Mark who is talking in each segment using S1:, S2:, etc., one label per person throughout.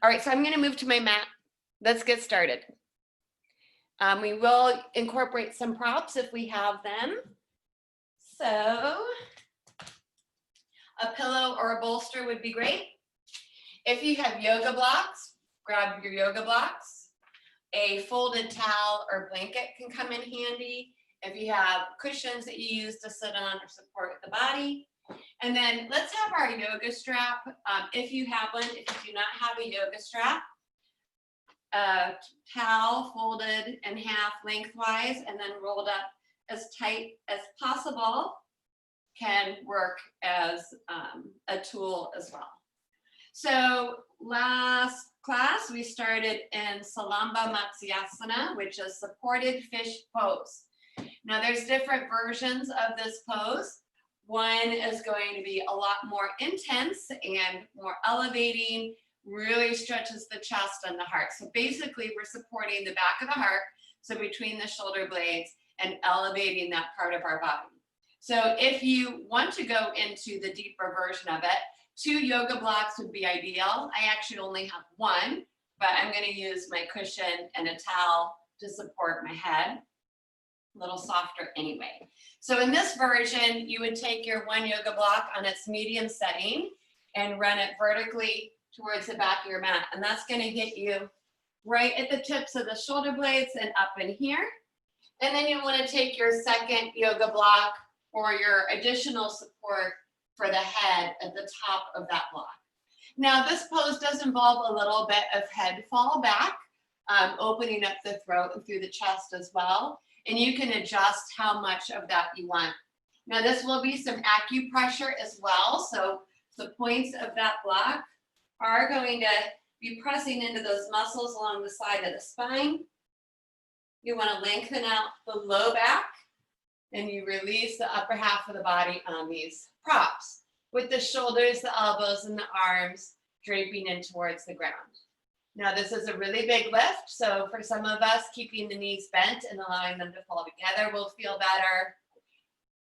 S1: All right, so I'm going to move to my mat. Let's get started. We will incorporate some props if we have them. So a pillow or a bolster would be great. If you have yoga blocks, grab your yoga blocks. A folded towel or blanket can come in handy if you have cushions that you use to sit on or support the body. And then let's have our yoga strap. If you have one, if you do not have a yoga strap, a towel folded in half lengthwise and then rolled up as tight as possible can work as a tool as well. So last class, we started in Salamba Matsyasana, which is supported fish pose. Now there's different versions of this pose. One is going to be a lot more intense and more elevating, really stretches the chest and the heart. So basically we're supporting the back of the heart, so between the shoulder blades, and elevating that part of our body. So if you want to go into the deeper version of it, 2 yoga blocks would be ideal. I actually only have one, but I'm going to use my cushion and a towel to support my head. A little softer anyway. So in this version, you would take your 1 yoga block on its medium setting and run it vertically towards the back of your mat. And that's going to hit you right at the tips of the shoulder blades and up in here. And then you want to take your 2nd yoga block or your additional support for the head at the top of that block. Now this pose does involve a little bit of head fall back, opening up the throat and through the chest as well. And you can adjust how much of that you want. Now this will be some acupressure as well. So the points of that block are going to be pressing into those muscles along the side of the spine. You want to lengthen out the low back and you release the upper half of the body on these props with the shoulders, the elbows, and the arms draping in towards the ground. Now this is a really big lift, so for some of us, keeping the knees bent and allowing them to fall together will feel better.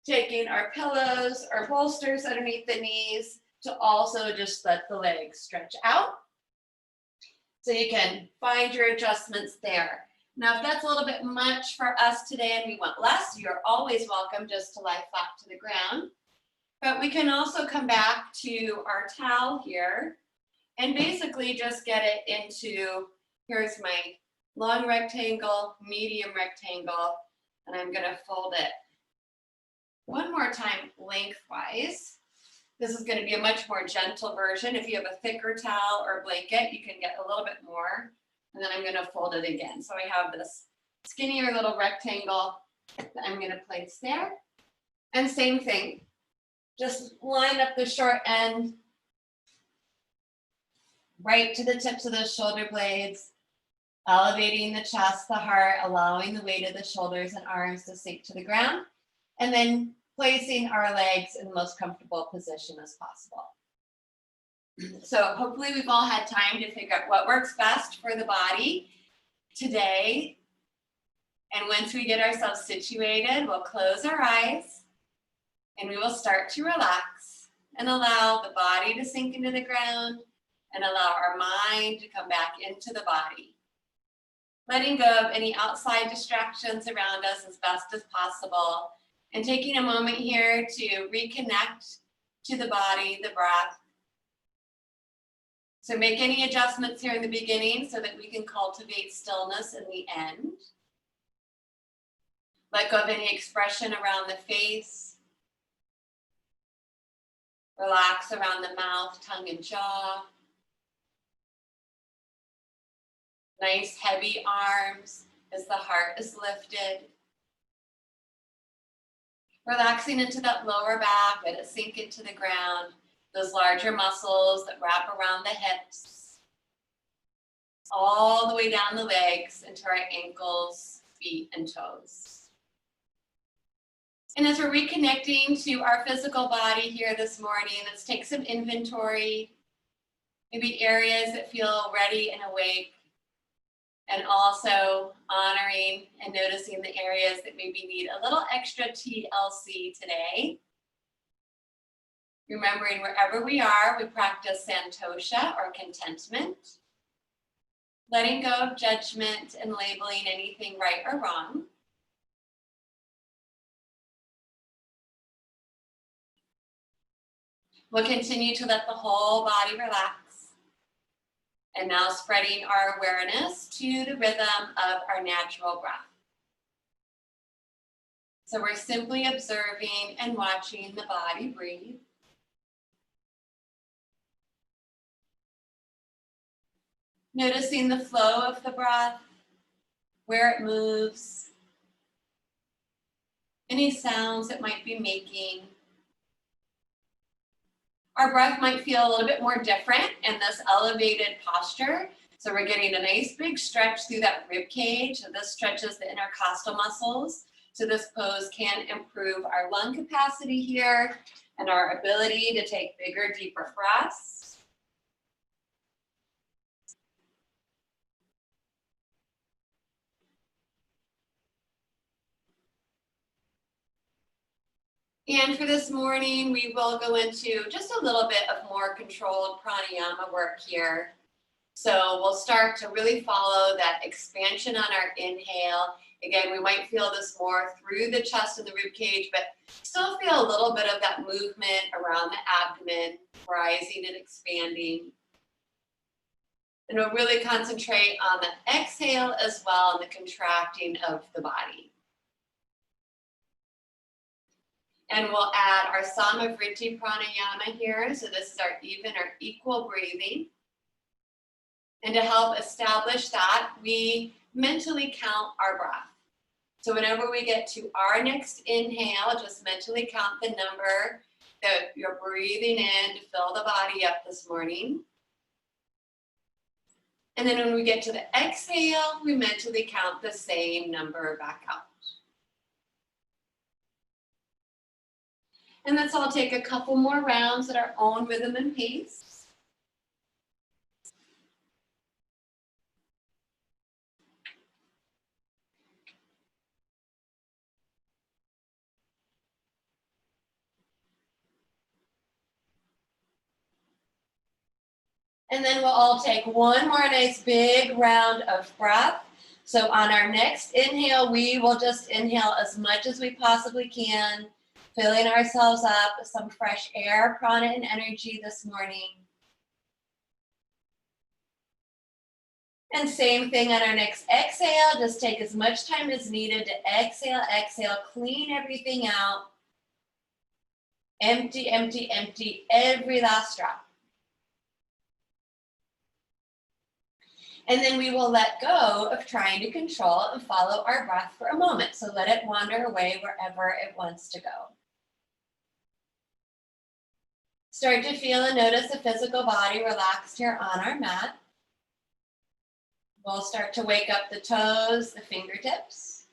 S1: Taking our pillows or bolsters underneath the knees to also just let the legs stretch out. So you can find your adjustments there. Now if that's a little bit much for us today and we want less, you're always welcome just to lie flat to the ground. But we can also come back to our towel here and basically just get it into, here's my long rectangle, medium rectangle, and I'm gonna fold it one more time lengthwise. This is gonna be a much more gentle version. If you have a thicker towel or blanket, you can get a little bit more, and then I'm gonna fold it again. So I have this skinnier little rectangle that I'm gonna place there. And same thing, just line up the short end right to the tips of those shoulder blades, elevating the chest, the heart, allowing the weight of the shoulders and arms to sink to the ground, and then placing our legs in the most comfortable position as possible. So hopefully we've all had time to figure out what works best for the body today. And once we get ourselves situated, we'll close our eyes and we will start to relax and allow the body to sink into the ground and allow our mind to come back into the body. Letting go of any outside distractions around us as best as possible, and taking a moment here to reconnect to the body, the breath. So make any adjustments here in the beginning so that we can cultivate stillness in the end. Let go of any expression around the face. Relax around the mouth, tongue, and jaw. Nice heavy arms as the heart is lifted. Relaxing into that lower back, let it sink into the ground. Those larger muscles that wrap around the hips. All the way down the legs into our ankles, feet, and toes. And as we're reconnecting to our physical body here this morning, let's take some inventory. Maybe areas that feel ready and awake. And also honoring and noticing the areas that maybe need a little extra TLC today. Remembering wherever we are, we practice santosha or contentment. letting go of judgment and labeling anything right or wrong. We'll continue to let the whole body relax. And now spreading our awareness to the rhythm of our natural breath. So we're simply observing and watching the body breathe. Noticing the flow of the breath, where it moves, any sounds it might be making. Our breath might feel a little bit more different in this elevated posture. So we're getting a nice big stretch through that rib cage. So this stretches the intercostal muscles. So this pose can improve our lung capacity here and our ability to take bigger, deeper breaths. And for this morning, we will go into just a little bit of more controlled pranayama work here. So we'll start to really follow that expansion on our inhale. Again, we might feel this more through the chest and the rib cage, but still feel a little bit of that movement around the abdomen, rising and expanding. And we'll really concentrate on the exhale as well and the contracting of the body. And we'll add our Samavriti pranayama here. So this is our even or equal breathing. And to help establish that, we mentally count our breath. So whenever we get to our next inhale, just mentally count the number that you're breathing in to fill the body up this morning. And then when we get to the exhale, we mentally count the same number back out. And let's all take a couple more rounds at our own rhythm and pace. And then we'll all take one more nice big round of breath. So on our next inhale, we will just inhale as much as we possibly can, filling ourselves up with some fresh air, prana, and energy this morning. And same thing on our next exhale, just take as much time as needed to exhale, exhale, clean everything out. Empty, empty, empty every last drop. And then we will let go of trying to control and follow our breath for a moment. So let it wander away wherever it wants to go. Start to feel and notice the physical body relaxed here on our mat. We'll start to wake up the toes, the fingertips.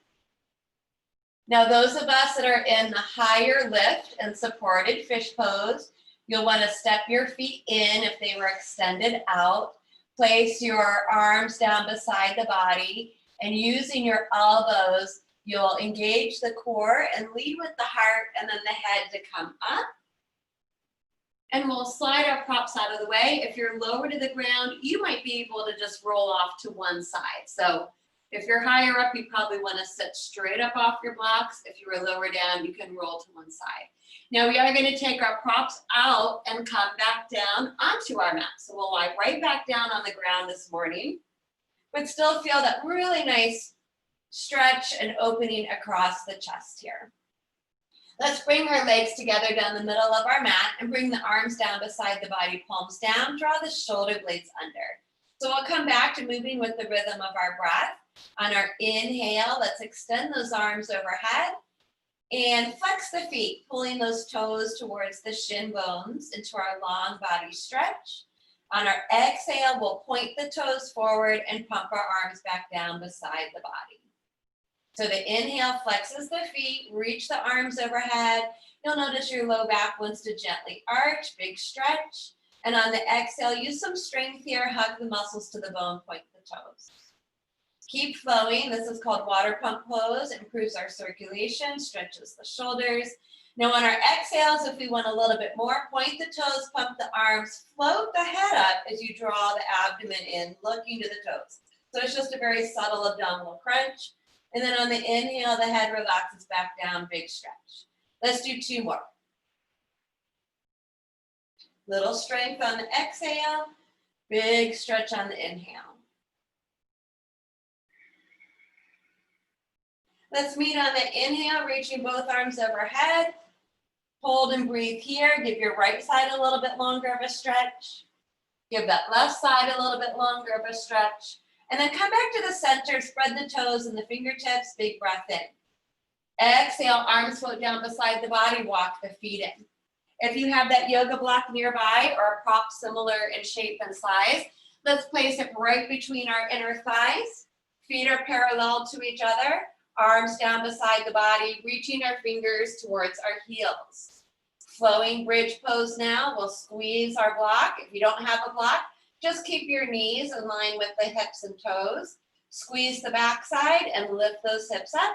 S1: Now those of us that are in the higher lift and supported fish pose, you'll want to step your feet in if they were extended out. Place your arms down beside the body, and using your elbows, you'll engage the core and lead with the heart and then the head to come up. And we'll slide our props out of the way. If you're lower to the ground, you might be able to just roll off to one side. So if you're higher up, you probably want to sit straight up off your blocks. If you were lower down, you can roll to one side. Now we are going to take our props out and come back down onto our mat. So we'll lie right back down on the ground this morning, but still feel that really nice stretch and opening across the chest here. Let's bring our legs together down the middle of our mat and bring the arms down beside the body, palms down, draw the shoulder blades under. So we'll come back to moving with the rhythm of our breath. On our inhale, let's extend those arms overhead and flex the feet, pulling those toes towards the shin bones into our long body stretch. On our exhale, we'll point the toes forward and pump our arms back down beside the body. So the inhale flexes the feet, reach the arms overhead. You'll notice your low back wants to gently arch, big stretch. And on the exhale, use some strength here, hug the muscles to the bone, point the toes. Keep flowing. This is called water pump pose. Improves our circulation, stretches the shoulders.
S2: Now on our exhales, if we want a little bit more, point the toes, pump the arms, float the head up as you draw the abdomen in, looking to the toes. So it's just a very subtle abdominal crunch. And then on the inhale, the head relaxes back down, big stretch. Let's do 2 more. Little strength on the exhale, big stretch on the inhale. Let's meet on the inhale, reaching both arms overhead. Hold and breathe here. Give your right side a little bit longer of a stretch. Give that left side a little bit longer of a stretch. And then come back to the center, spread the toes and the fingertips, big breath in. Exhale, arms float down beside the body, walk the feet in. If you have that yoga block nearby or a prop similar in shape and size, let's place it right between our inner thighs. Feet are parallel to each other. Arms down beside the body, reaching our fingers towards our heels. Flowing bridge pose now. We'll squeeze our block. If you don't have a block, just keep your knees in line with the hips and toes. Squeeze the backside and lift those hips up.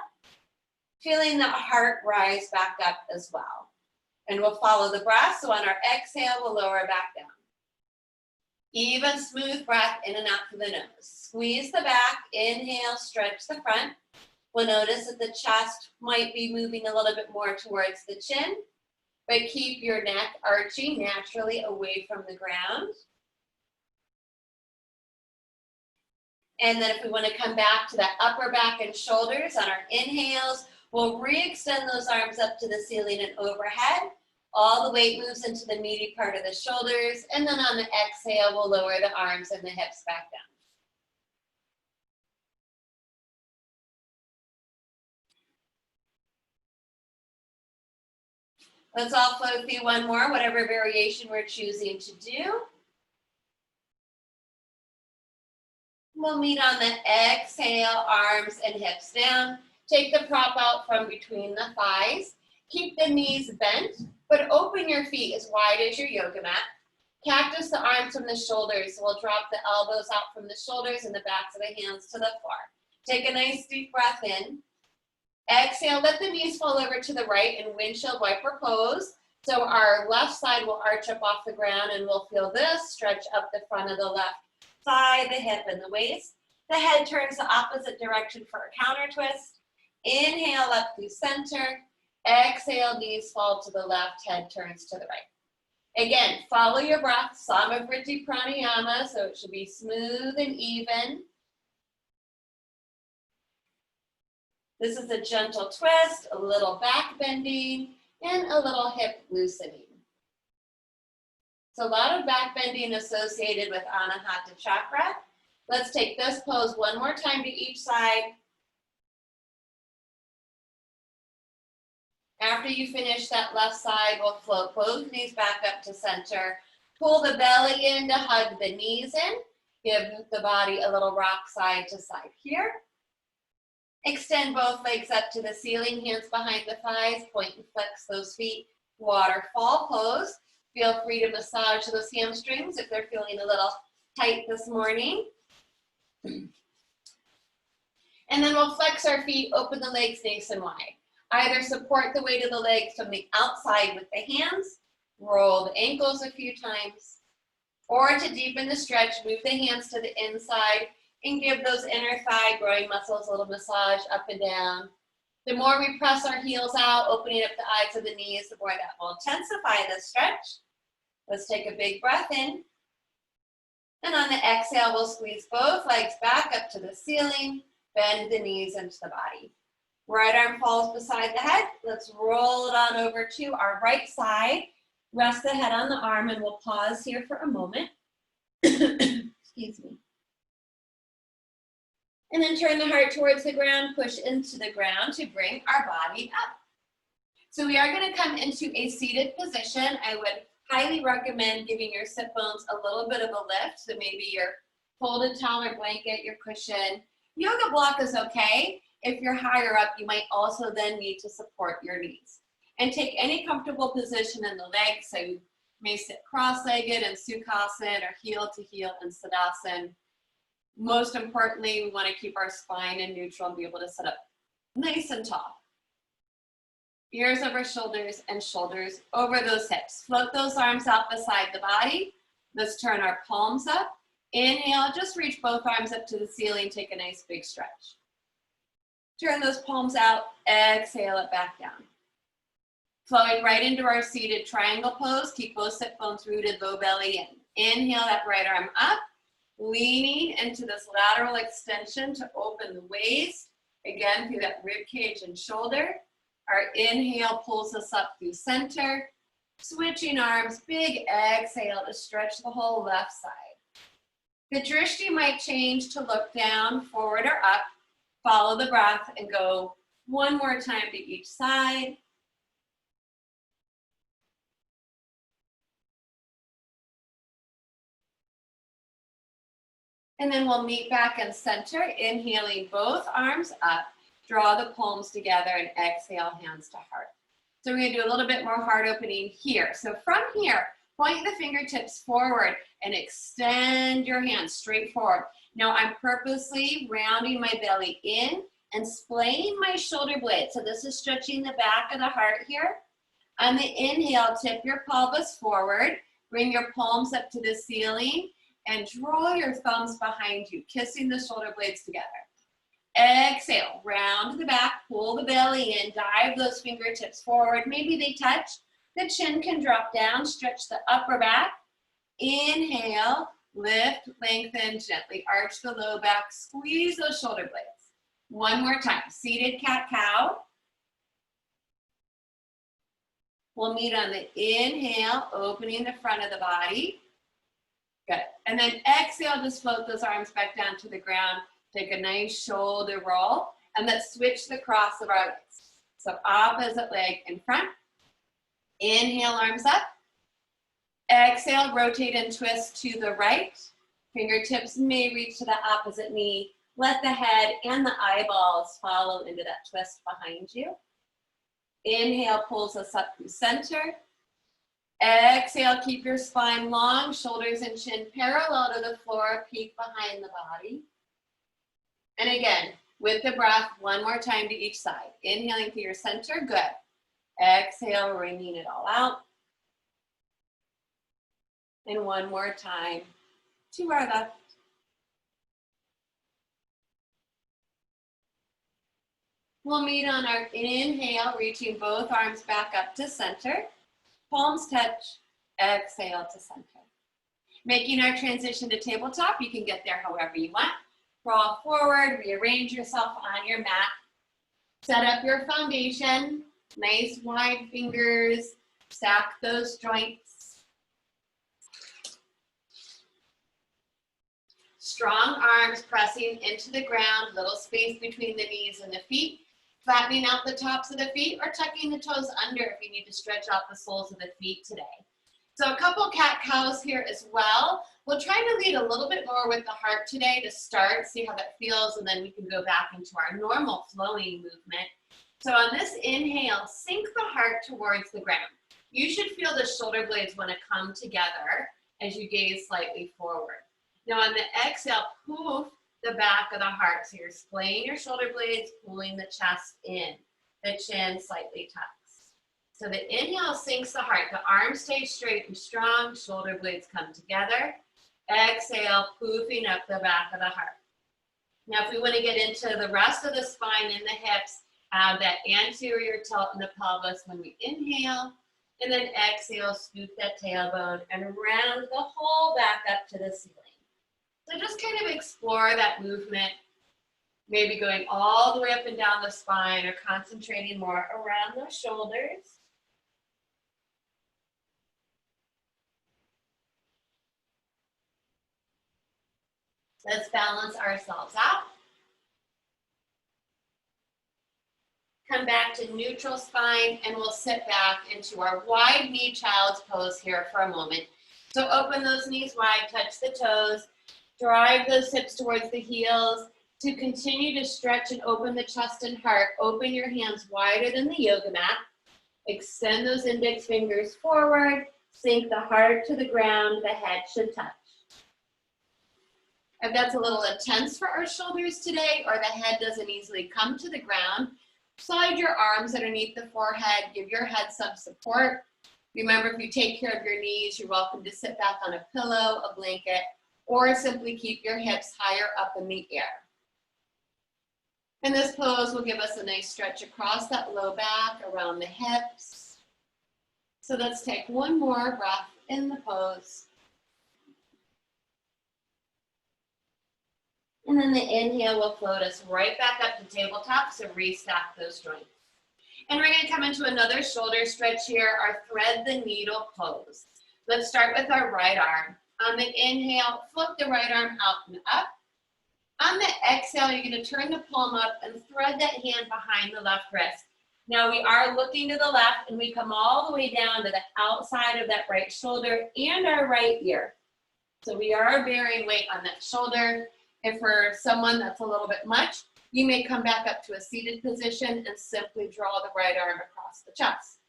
S2: Feeling the heart rise back up as well. And we'll follow the breath. So on our exhale, we'll lower back down. Even smooth breath in and out through the nose. Squeeze the back. Inhale, stretch the front. We'll notice that the chest might be moving a little bit more towards the chin, but keep your neck arching naturally away from the ground. And then if we want to come back to that upper back and shoulders on our inhales, we'll re-extend those arms up to the ceiling and overhead. All the weight moves into the meaty part of the shoulders. And then on the exhale, we'll lower the arms and the hips back down. Let's all flow through one more, whatever variation we're choosing to do. We'll meet on the exhale, arms and hips down. Take the prop out from between the thighs. Keep the knees bent, but open your feet as wide as your yoga mat. Cactus the arms from the shoulders. So we'll drop the elbows out from the shoulders and the backs of the hands to the floor. Take a nice deep breath in. Exhale, let the knees fall over to the right in windshield wiper pose. So our left side will arch up off the ground and we'll feel this stretch up the front of the left thigh, the hip, and the waist. The head turns the opposite direction for a counter twist. Inhale up through center. Exhale, knees fall to the left, head turns to the right. Again, follow your breath, Samavriti Pranayama, so it should be smooth and even. This is a gentle twist, a little back bending, and a little hip loosening. So a lot of back bending associated with Anahata chakra. Let's take this pose one more time to each side. After you finish that left side, we'll float both knees back up to center. Pull the belly in to hug the knees in. Give the body a little rock side to side here. Extend both legs up to the ceiling, hands behind the thighs, point and flex those feet. Waterfall pose. Feel free to massage those hamstrings if they're feeling a little tight this morning. And then we'll flex our feet, open the legs nice and wide. Either support the weight of the legs from the outside with the hands, roll the ankles a few times, or to deepen the stretch, move the hands to the inside and give those inner thigh groin muscles a little massage up and down. The more we press our heels out, opening up the eyes of the knees, the more that will intensify the stretch. Let's take a big breath in. And on the exhale, we'll squeeze both legs back up to the ceiling, bend the knees into the body. Right arm falls beside the head. Let's roll it on over to our right side. Rest the head on the arm and we'll pause here for a moment. Excuse me. And then turn the heart towards the ground, push into the ground to bring our body up. So we are going to come into a seated position. I would highly recommend giving your sit bones a little bit of a lift. So maybe your folded towel or blanket, your cushion. Yoga block is okay. If you're higher up, you might also then need to support your knees. And take any comfortable position in the legs. So you may sit cross-legged in Sukhasana or heel to heel in Siddhasana. Most importantly, we want to keep our spine in neutral and be able to sit up nice and tall. ears over shoulders, and shoulders over those hips. Float those arms out beside the body. Let's turn our palms up. Inhale, just reach both arms up to the ceiling. Take a nice big stretch. Turn those palms out. Exhale it back down. Flowing right into our seated triangle pose. Keep both sit bones rooted, low belly in. Inhale that right arm up. Leaning into this lateral extension to open the waist. Again, through that rib cage and shoulder. Our inhale pulls us up through center. Switching arms, big exhale to stretch the whole left side. The drishti might change to look down, forward or up. Follow the breath and go one more time to each side. And then we'll meet back in center, inhaling both arms up. Draw the palms together and exhale, hands to heart. So we're gonna do a little bit more heart opening here. So from here, point the fingertips forward and extend your hands straight forward. Now I'm purposely rounding my belly in and splaying my shoulder blades. So this is stretching the back of the heart here. On the inhale, tip your pelvis forward, bring your palms up to the ceiling and draw your thumbs behind you, kissing the shoulder blades together. Exhale, round to the back, pull the belly in, dive those fingertips forward. Maybe they touch. The chin can drop down, stretch the upper back. Inhale, lift, lengthen, gently arch the low back, squeeze those shoulder blades. One more time, seated cat-cow. We'll meet on the inhale, opening the front of the body. Good, and then exhale, just float those arms back down to the ground. Take a nice shoulder roll, and let's switch the cross of our legs. So opposite leg in front. Inhale, arms up. Exhale, rotate and twist to the right. Fingertips may reach to the opposite knee. Let the head and the eyeballs follow into that twist behind you. Inhale pulls us up through center. Exhale, keep your spine long, shoulders and chin parallel to the floor, peek behind the body. And again, with the breath, one more time to each side. Inhaling to your center, good. Exhale, wringing it all out. And one more time to our left. We'll meet on our inhale, reaching both arms back up to center. Palms touch, exhale to center. Making our transition to tabletop, you can get there however you want. Crawl forward, rearrange yourself on your mat. Set up your foundation, nice wide fingers, stack those joints. Strong arms pressing into the ground, little space between the knees and the feet. Flattening out the tops of the feet or tucking the toes under if you need to stretch out the soles of the feet today. So a couple cat-cows here as well. We'll try to lead a little bit more with the heart today to start, see how that feels, and then we can go back into our normal flowing movement. So on this inhale, sink the heart towards the ground. You should feel the shoulder blades want to come together as you gaze slightly forward. Now on the exhale, poof the back of the heart. So you're splaying your shoulder blades, pulling the chest in. The chin slightly tucks. So the inhale sinks the heart. The arms stay straight and strong. Shoulder blades come together. Exhale, poofing up the back of the heart. Now if we want to get into the rest of the spine and the hips, have that anterior tilt in the pelvis when we inhale. And then exhale, scoop that tailbone and round the whole back up to the ceiling. So just kind of explore that movement, maybe going all the way up and down the spine or concentrating more around the shoulders. Let's balance ourselves out. Come back to neutral spine and we'll sit back into our wide knee child's pose here for a moment. So open those knees wide, touch the toes. Drive those hips towards the heels. To continue to stretch and open the chest and heart, open your hands wider than the yoga mat. Extend those index fingers forward. Sink the heart to the ground. The head should touch. If that's a little intense for our shoulders today, or the head doesn't easily come to the ground,
S1: Slide your arms underneath the forehead, give your head some support. Remember, if you take care of your knees, you're welcome to sit back on a pillow, a blanket, or simply keep your hips higher up in the air. And this pose will give us a nice stretch across that low back, around the hips. So let's take one more breath in the pose. And then the inhale will float us right back up to tabletop, so restack those joints. And we're gonna come into another shoulder stretch here, our thread the needle pose. Let's start with our right arm. On the inhale, float the right arm out and up. On the exhale, you're gonna turn the palm up and thread that hand behind the left wrist. Now we are looking to the left and we come all the way down to the outside of that right shoulder and our right ear. So we are bearing weight on that shoulder. And for someone that's a little bit much, you may come back up to a seated position and simply draw the right arm across the chest.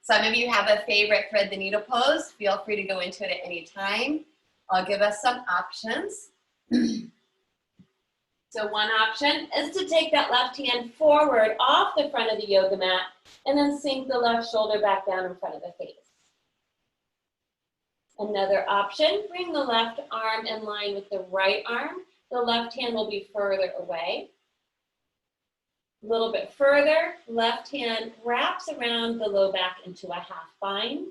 S1: Some of you have a favorite thread the needle pose. Feel free to go into it at any time. I'll give us some options. So one option is to take that left hand forward off the front of the yoga mat and then sink the left shoulder back down in front of the face. Another option, bring the left arm in line with the right arm. The left hand will be further away. A little bit further, left hand wraps around the low back into a half bind.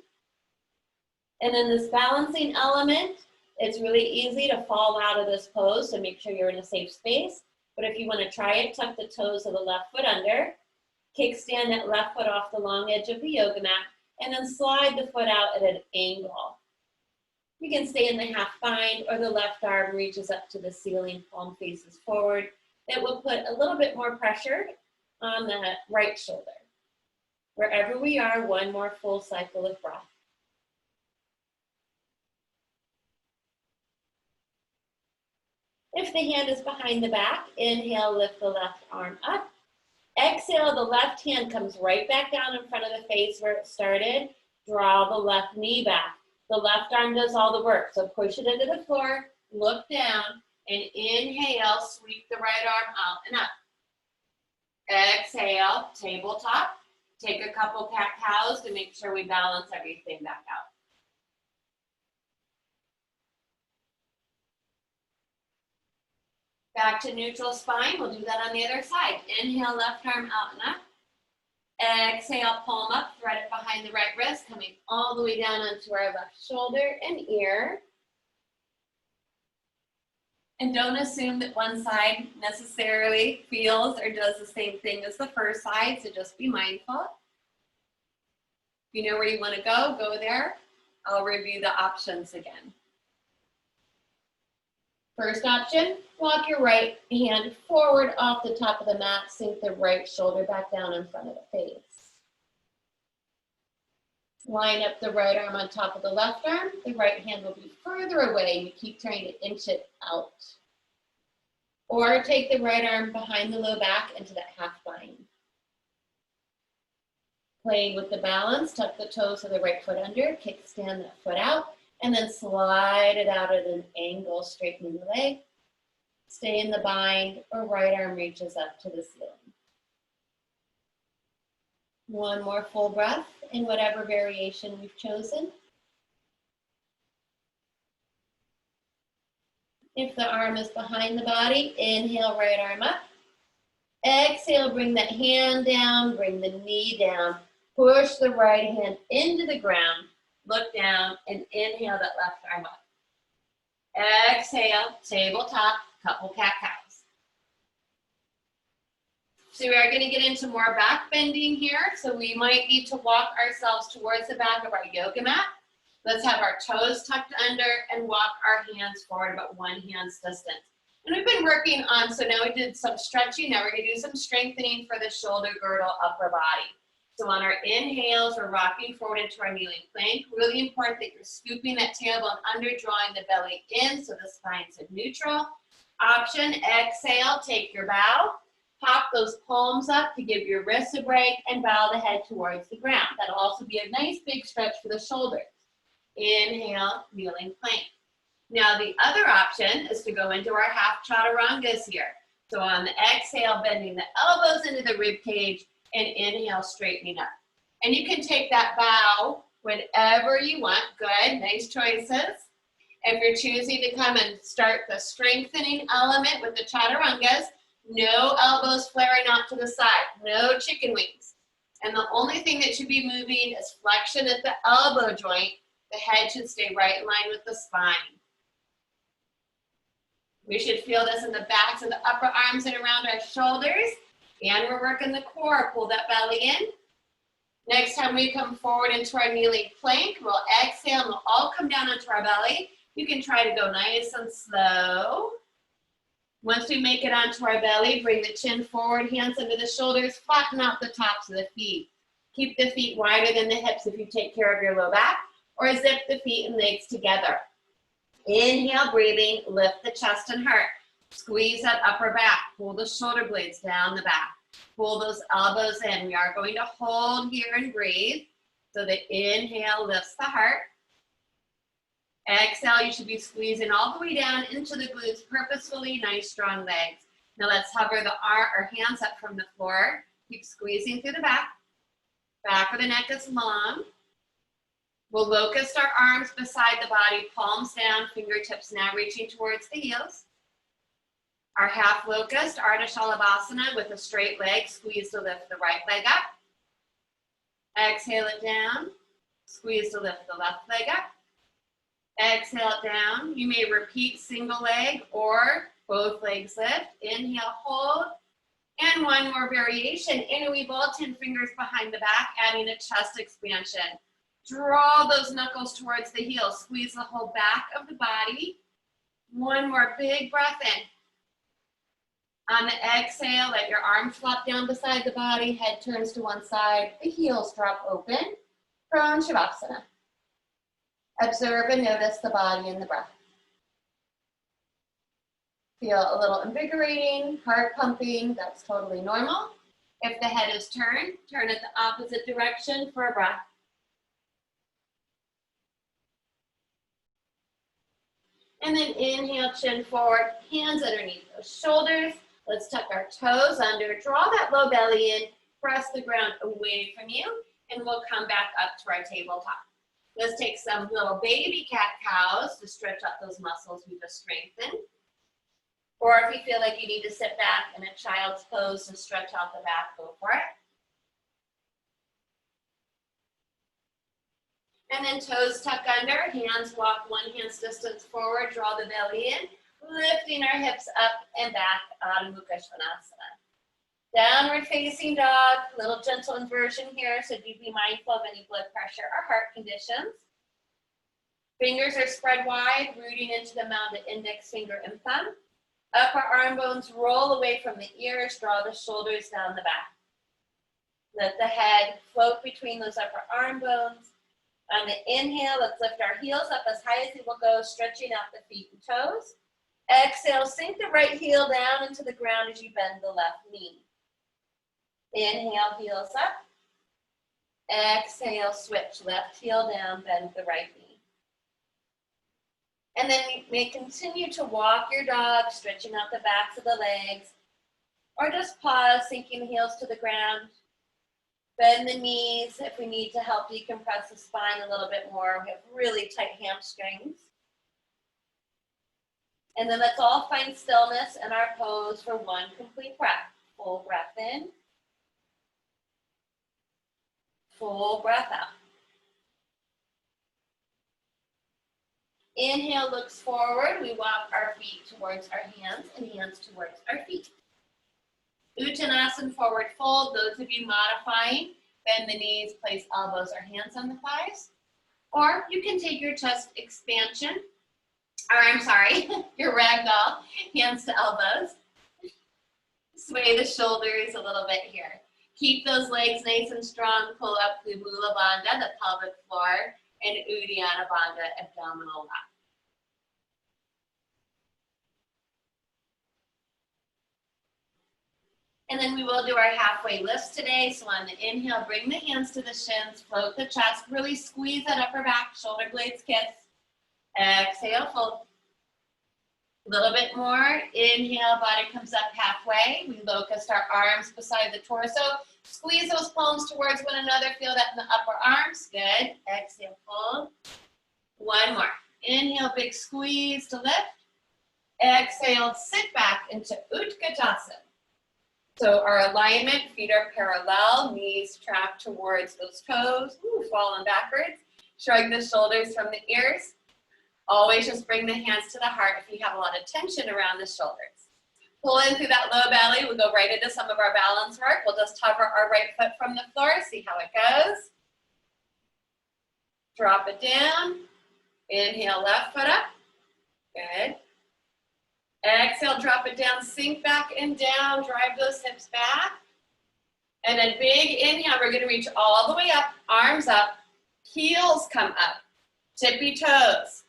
S1: And then this balancing element, it's really easy to fall out of this pose, so make sure you're in a safe space. But if you want to try it, tuck the toes of the left foot under, kickstand that left foot off the long edge of the yoga mat, and then slide the foot out at an angle. You can stay in the half bind, or the left arm reaches up to the ceiling, palm faces forward. That will put a little bit more pressure on the right shoulder. Wherever we are, one more full cycle of breath. If the hand is behind the back, inhale, lift the left arm up. Exhale, the left hand comes right back down in front of the face where it started. Draw the left knee back. The left arm does all the work, so push it into the floor, look down, and inhale, sweep the right arm out and up. Exhale, tabletop. Take a couple cat-cows to make sure we balance everything back out. Back to neutral spine, we'll do that on the other side. Inhale, left arm out and up. Exhale, palm up, thread it behind the right wrist, coming all the way down onto our left shoulder and ear. And don't assume that one side necessarily feels or does the same thing as the first side, so just be mindful. If you know where you want to go there. I'll review the options again. First option, walk your right hand forward off the top of the mat, sink the right shoulder back down in front of the face. Line up the right arm on top of the left arm. The right hand will be further away. You keep trying to inch it out. Or take the right arm behind the low back into that half bind. Playing with the balance, tuck the toes of the right foot under, kickstand that foot out, and then slide it out at an angle, straightening the leg. Stay in the bind, or right arm reaches up to the ceiling. One more full breath in whatever variation we've chosen. If the arm is behind the body, inhale, right arm up. Exhale, bring that hand down, bring the knee down. Push the right hand into the ground. Look down and inhale that left arm up. Exhale, tabletop, couple cat-cows. So we are going to get into more back bending here. So we might need to walk ourselves towards the back of our yoga mat. Let's have our toes tucked under and walk our hands forward about 1 hand's distance. And we've been working on, so now we did some stretching. Now we're going to do some strengthening for the shoulder girdle, upper body. So on our inhales, we're rocking forward into our kneeling plank. Really important that you're scooping that tailbone under, drawing the belly in so the spine's in neutral. Option, exhale, take your bow. Pop those palms up to give your wrists a break and bow the head towards the ground. That'll also be a nice big stretch for the shoulders. Inhale, kneeling plank. Now the other option is to go into our half chaturangas here.
S2: So on the exhale, bending the elbows into the rib cage, and inhale, straightening up. And you can take that bow whenever you want. Good, nice choices. If you're choosing to come and start the strengthening element with the chaturangas, no elbows flaring out to the side, no chicken wings. And the only thing that should be moving is flexion at the elbow joint. The head should stay right in line with the spine. We should feel this in the backs of the upper arms and around our shoulders. And we're working the core. Pull that belly in. Next time we come forward into our kneeling plank, we'll exhale and we'll all come down onto our belly. You can try to go nice and slow. Once we make it onto our belly, bring the chin forward, hands under the shoulders, flatten out the tops of the feet. Keep the feet wider than the hips if you take care of your low back, or zip the feet and legs together. Inhale, breathing, lift the chest and heart. Squeeze that upper back, pull the shoulder blades down the back. Pull those elbows in. We are going to hold here and breathe. So the inhale lifts the heart. Exhale, you should be squeezing all the way down into the glutes purposefully, nice strong legs. Now let's hover the hands up from the floor. Keep squeezing through the back. Back of the neck is long. We'll locust our arms beside the body, palms down, fingertips now reaching towards the heels. Our half locust, Ardha Shalabhasana with a straight leg, squeeze to lift the right leg up. Exhale it down, squeeze to lift the left leg up. Exhale it down. You may repeat single leg or both legs lift. Inhale, hold. And one more variation. Inner ball, 10 fingers behind the back, adding a chest expansion. Draw those knuckles towards the heels. Squeeze the whole back of the body. One more big breath in. On the exhale, let your arms flop down beside the body, head turns to one side, the heels drop open. Prone Shavasana. Observe and notice the body and the breath. Feel a little invigorating, heart pumping, that's totally normal. If the head is turned, turn it the opposite direction for a breath. And then inhale, chin forward, hands underneath those shoulders. Let's tuck our toes under, draw that low belly in, press the ground away from you, and we'll come back up to our tabletop. Let's take some little baby cat-cows to stretch out those muscles we just strengthened. Or if you feel like you need to sit back in a child's pose to stretch out the back, go for it. And then toes tuck under, hands walk one hand's distance forward, draw the belly in, lifting our hips up and back, Adho Mukha Svanasana. Downward facing dog, little gentle inversion here, so do be mindful of any blood pressure or heart conditions. Fingers are spread wide, rooting into the mound of index finger and thumb. Upper arm bones roll away from the ears, draw the shoulders down the back. Let the head float between those upper arm bones. On the inhale, let's lift our heels up as high as they will go, stretching out the feet and toes. Exhale, sink the right heel down into the ground as you bend the left knee. Inhale, heels up. Exhale, switch, left heel down, bend the right knee. And then you may continue to walk your dog, stretching out the backs of the legs, or just pause, sinking the heels to the ground. Bend the knees if we need to help decompress the spine a little bit more. We have really tight hamstrings. And then let's all find stillness in our pose for one complete breath. Full breath in. Full breath out. Inhale looks forward. We walk our feet towards our hands and hands towards our feet. Uttanasana, forward fold. Those of you modifying, bend the knees, place elbows or hands on the thighs. Or you can take your chest expansion, your ragdoll, hands to elbows. Sway the shoulders a little bit here. Keep those legs nice and strong. Pull up through Mula Bandha, the pelvic floor, and Uddiyana Bandha, abdominal lock. And then we will do our halfway lifts today. So on the inhale, bring the hands to the shins, float the chest, really squeeze that upper back, shoulder blades kiss. Exhale, fold.
S1: A little bit more. Inhale, body comes up halfway. We locust our arms beside the torso. Squeeze those palms towards one another. Feel that in the upper arms. Good. Exhale, fold. One more. Inhale, big squeeze to lift. Exhale, sit back into Utkatasana. So our alignment, feet are parallel, knees trapped towards those toes. Ooh, falling backwards. Shrug the shoulders from the ears. Always just bring the hands to the heart if you have a lot of tension around the shoulders. Pull in through that low belly. We'll go right into some of our balance work. We'll just hover our right foot from the floor, see how it goes. Drop it down. Inhale, left foot up. Good. Exhale, drop it down, sink back and down, drive those hips back. And then big inhale, we're gonna reach all the way up, arms up, heels come up, tippy toes.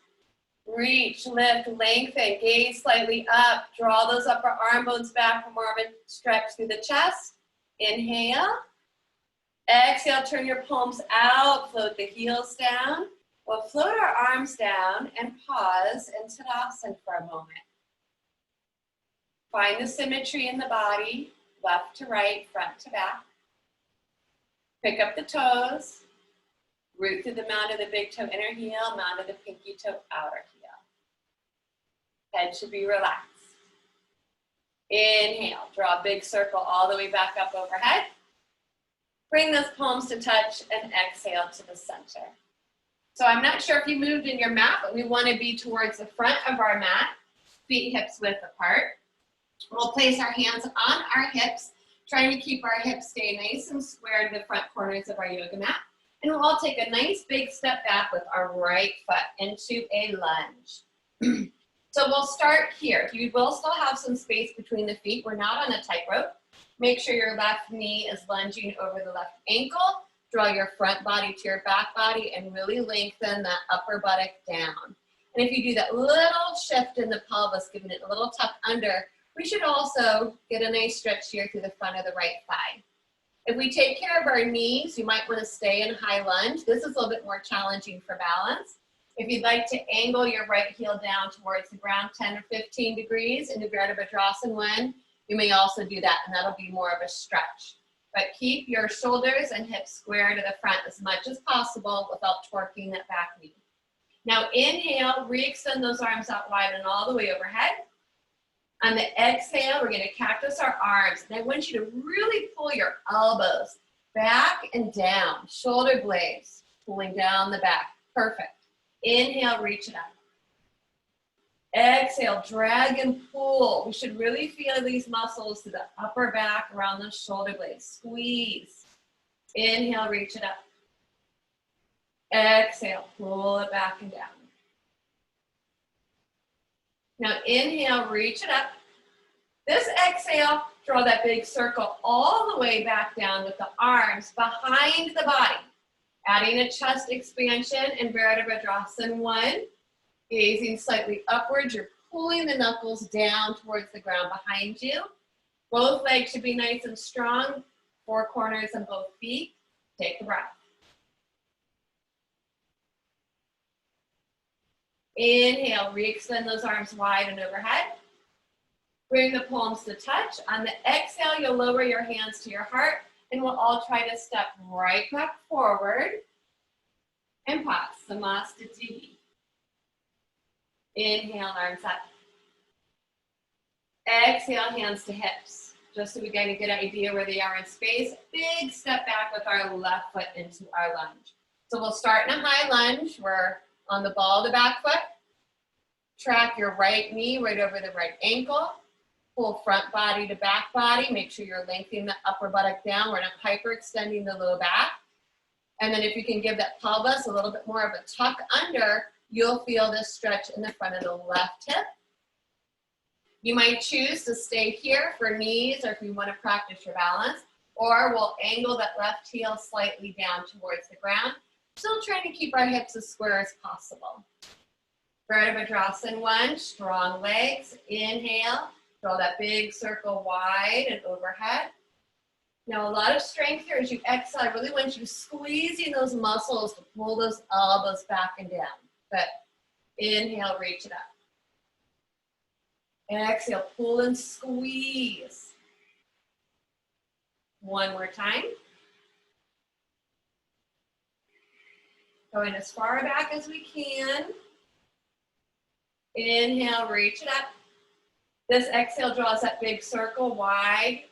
S1: Reach, lift, lengthen, gaze slightly up, draw those upper arm bones back for more of a stretch through the chest. Inhale. Exhale, turn your palms out, float the heels down. We'll float our arms down and pause in Tadasana for a moment. Find the symmetry in the body, left to right, front to back. Pick up the toes, root through the mound of the big toe inner heel, mound of the pinky toe outer heel. Head should be relaxed. Inhale, draw a big circle all the way back up overhead. Bring those palms to touch and exhale to the center. So I'm not sure if you moved in your mat, but we want to be towards the front of our mat, feet hips width apart. We'll place our hands on our hips, trying to keep our hips stay nice and square to the front corners of our yoga mat. And we'll all take a nice big step back with our right foot into a lunge. So we'll start here. You will still have some space between the feet. We're not on a tightrope. Make sure your left knee is lunging over the left ankle. Draw your front body to your back body and really lengthen that upper buttock down. And if you do that little shift in the pelvis, giving it a little tuck under, we should also get a nice stretch here through the front of the right thigh. If we take care of our knees, you might want to stay in high lunge. This is a little bit more challenging for balance. If you'd like to angle your right heel down towards the ground 10 or 15 degrees into Virabhadrasana 1, you may also do that, and that'll be more of a stretch. But keep your shoulders and hips square to the front as much as possible without torquing that back knee. Now inhale, re-extend those arms out wide and all the way overhead. On the exhale, we're going to cactus our arms. And I want you to really pull your elbows back and down. Shoulder blades pulling down the back. Perfect. Inhale, reach it up. Exhale, drag and pull. We should really feel these muscles to the upper back around those shoulder blades. Squeeze. Inhale, reach it up. Exhale, pull it back and down. Now inhale, reach it up. This exhale, draw that big circle all the way back down with the arms behind the body. Adding a chest expansion in Virabhadrasana 1. Gazing slightly upwards, you're pulling the knuckles down towards the ground behind you. Both legs should be nice and strong. Four corners on both feet. Take a breath. Inhale, re-extend those arms wide and overhead. Bring the palms to touch. On the exhale, you'll lower your hands to your heart, and we'll all try to step right back forward and pause. Namaste. Inhale, arms up. Exhale, hands to hips. Just so we get a good idea where they are in space. Big step back with our left foot into our lunge. So we'll start in a high lunge. We're on the ball of the back foot. Track your right knee right over the right ankle. Pull front body to back body. Make sure you're lengthening the upper buttock down. We're not hyperextending the low back. And then if you can give that pelvis a little bit more of a tuck under, you'll feel this stretch in the front of the left hip. You might choose to stay here for knees or if you want to practice your balance, or we'll angle that left heel slightly down towards the ground. Still trying to keep our hips as square as possible. Virabhadrasana 1, strong legs. Inhale, draw that big circle wide and overhead. Now a lot of strength here as you exhale. I really want you squeezing those muscles to pull those elbows back and down. Good. Inhale, reach it up.
S2: Exhale, pull and squeeze. One more time. Going as far back as we can. Inhale, reach it up. This exhale draws that big circle wide,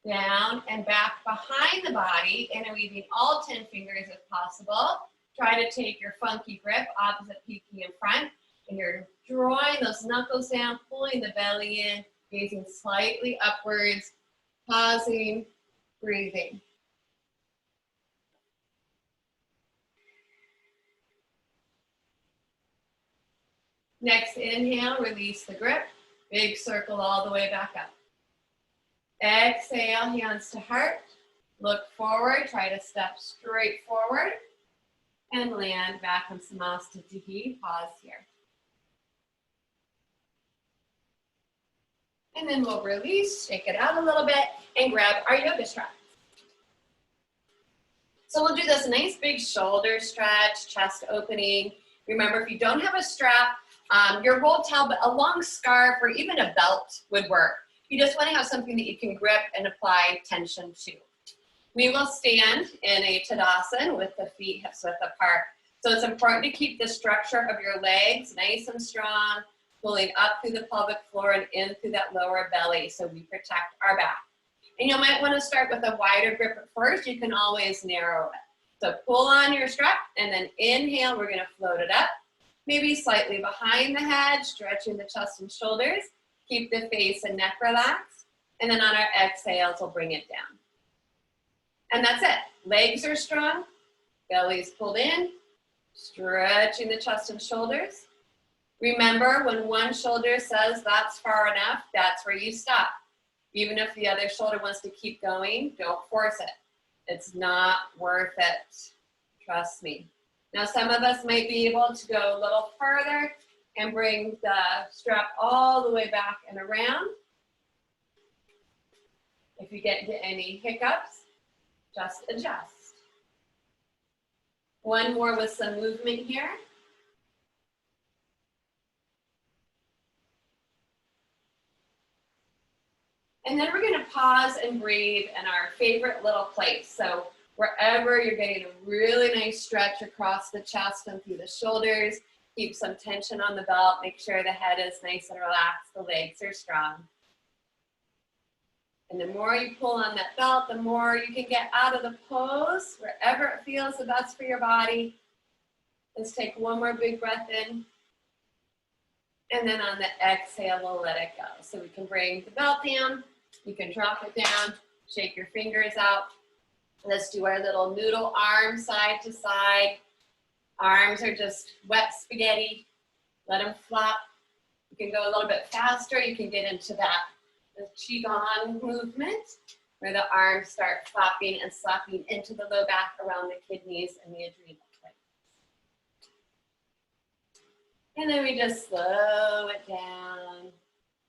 S2: down and back behind the body, interweaving all 10 fingers if possible. Try to take your funky grip, opposite pinky in front, and you're drawing those knuckles down, pulling the belly in, gazing slightly upwards, pausing, breathing. Next inhale, release the grip, big circle all the way back up. Exhale, hands to heart, look forward, try to step straight forward, and land back on Namaste. Pause here. And then we'll release, shake it out a little bit, and grab our yoga strap. So we'll do this nice big shoulder stretch, chest opening. Remember, if you don't have a strap, your rolled towel, but a long scarf or even a belt would work. You just want to have something that you can grip and apply tension to. We will stand in a Tadasana with the feet hips width apart. So it's important to keep the structure of your legs nice and strong, pulling up through the pelvic floor and in through that lower belly so we protect our back. And you might want to start with a wider grip at first. You can always narrow it. So pull on your strap and then inhale, we're going to float it up. Maybe slightly behind the head, stretching the chest and shoulders. Keep the face and neck relaxed. And then on our exhales, we'll bring it down. And that's it. Legs are strong, belly's pulled in, stretching the chest and shoulders. Remember, when one shoulder says that's far enough, that's where you stop. Even if the other shoulder wants to keep going, don't force it. It's not worth it. Trust me. Now, some of us might be able to go a little further and bring the strap all the way back and around. If you get into any hiccups, just adjust. One more with some movement here. And then we're going to pause and breathe in our favorite little place. So wherever you're getting a really nice stretch across the chest and through the shoulders, keep some tension on the belt, make sure the head is nice and relaxed, the legs are strong. And the more you pull on that belt, the more you can get out of the pose, wherever it feels the best for your body. Let's take one more big breath in. And then on the exhale, we'll let it go. So we can bring the belt down, you can drop it down, shake your fingers out. Let's do our little noodle arm side to side. Arms are just wet spaghetti. Let them flop. You can go a little bit faster. You can get into that the qigong movement where the arms start flopping and slapping into the low back around the kidneys and the adrenal glands. And then we just slow it down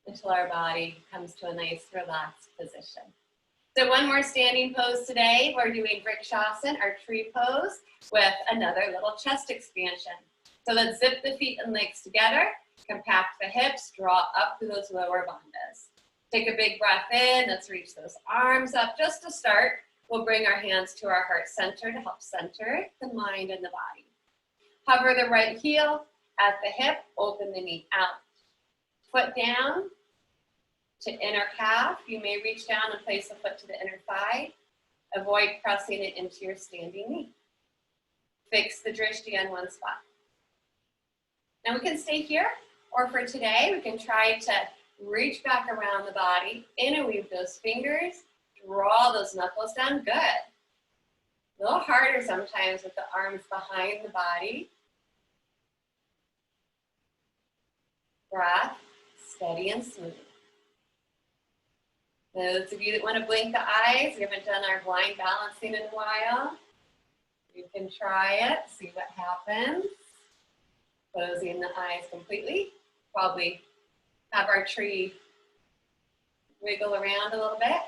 S2: until our body comes to a nice relaxed position. So one more standing pose today. We're doing Vrikshasana, our tree pose, with another little chest expansion. So let's zip the feet and legs together, compact the hips, draw up through those lower bandhas. Take a big breath in. Let's reach those arms up. Just to start, we'll bring our hands to our heart center to help center the mind and the body. Hover the right heel at the hip, open the knee out. Foot down to inner calf. You may reach down and place the foot to the inner thigh. Avoid pressing it into your standing knee. Fix the drishti on one spot. Now we can stay here, or for today, we can try to reach back around the body, interweave those fingers, draw those knuckles down. Good. A little harder sometimes with the arms behind the body. Breath, steady and smooth. Those of you that want to blink the eyes, we haven't done our blind balancing in a while. You can try it, see what happens. Closing the eyes completely. Probably have our tree wiggle around a little bit.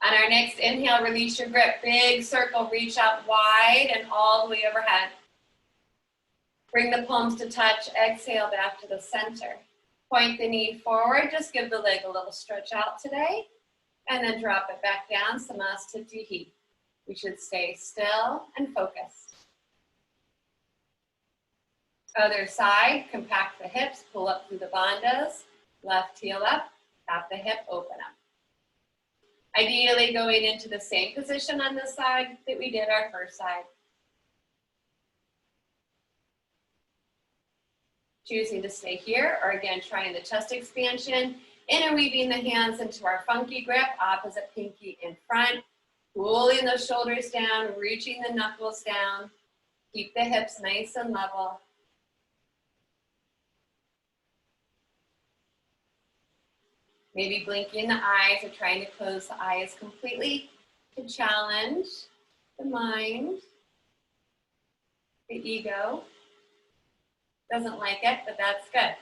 S2: On our next inhale, release your grip. Big circle, reach out wide and all the way overhead. Bring the palms to touch, exhale back to the center. Point the knee forward, just give the leg a little stretch out today, and then drop it back down, Namaste. We should stay still and focused. Other side, compact the hips, pull up through the bandhas, left heel up, tap the hip, open up. Ideally going into the same position on this side that we did our first side. Choosing to stay here, or again, trying the chest expansion, interweaving the hands into our funky grip, opposite pinky in front, pulling those shoulders down, reaching the knuckles down, keep the hips nice and level. Maybe blinking the eyes or trying to close the eyes completely to challenge the mind, the ego. Doesn't like it, but that's good.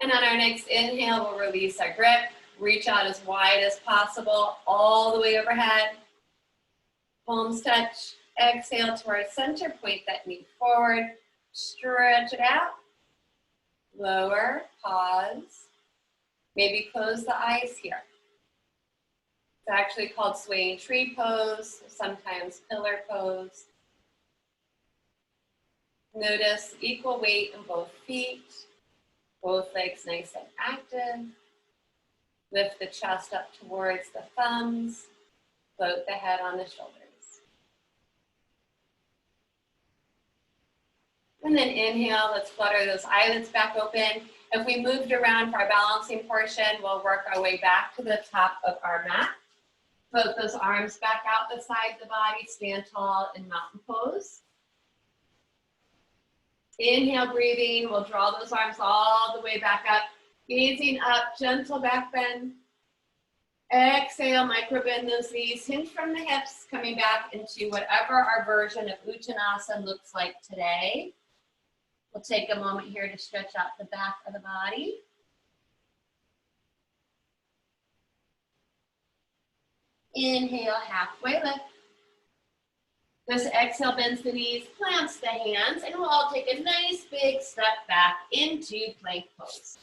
S2: And on our next inhale, we'll release our grip, reach out as wide as possible, all the way overhead. Palms touch, exhale to our center, point that knee forward, stretch it out, lower, pause, maybe close the eyes here. It's actually called swaying tree pose, sometimes pillar pose. Notice equal weight in both feet, both legs nice and active. Lift the chest up towards the thumbs, float the head on the shoulders. And then inhale, let's flutter those eyelids back open. If we moved around for our balancing portion, we'll work our way back to the top of our mat. Float those arms back out the side of the body, stand tall in mountain pose. Inhale, breathing, we'll draw those arms all the way back up. Gazing up, gentle back bend. Exhale, micro bend those knees, hinge from the hips, coming back into whatever our version of Uttanasana looks like today. We'll take a moment here to stretch out the back of the body. Inhale, halfway lift. This exhale bends the knees, plants the hands, and we'll all take a nice big step back into plank pose.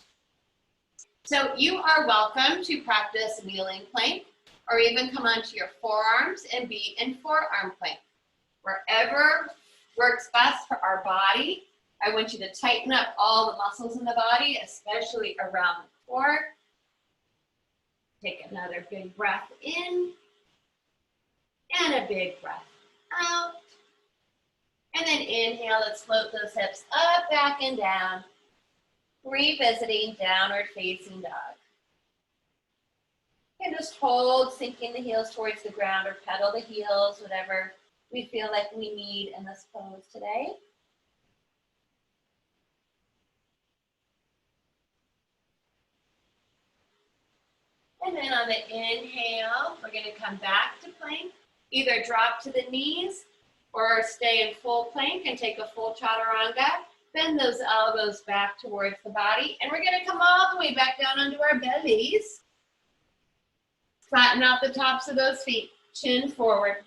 S2: So you are welcome to practice kneeling plank, or even come onto your forearms and be in forearm plank. Wherever works best for our body, I want you to tighten up all the muscles in the body, especially around the core. Take another big breath in, and a big breath out. And then inhale, let's float those hips up, back, and down. Revisiting downward facing dog. And just hold, sinking the heels towards the ground, or pedal the heels, whatever we feel like we need in this pose today. And then on the inhale, we're going to come back to plank. Either drop to the knees or stay in full plank and take a full chaturanga. Bend those elbows back towards the body. And we're going to come all the way back down onto our bellies. Flatten out the tops of those feet. Chin forward.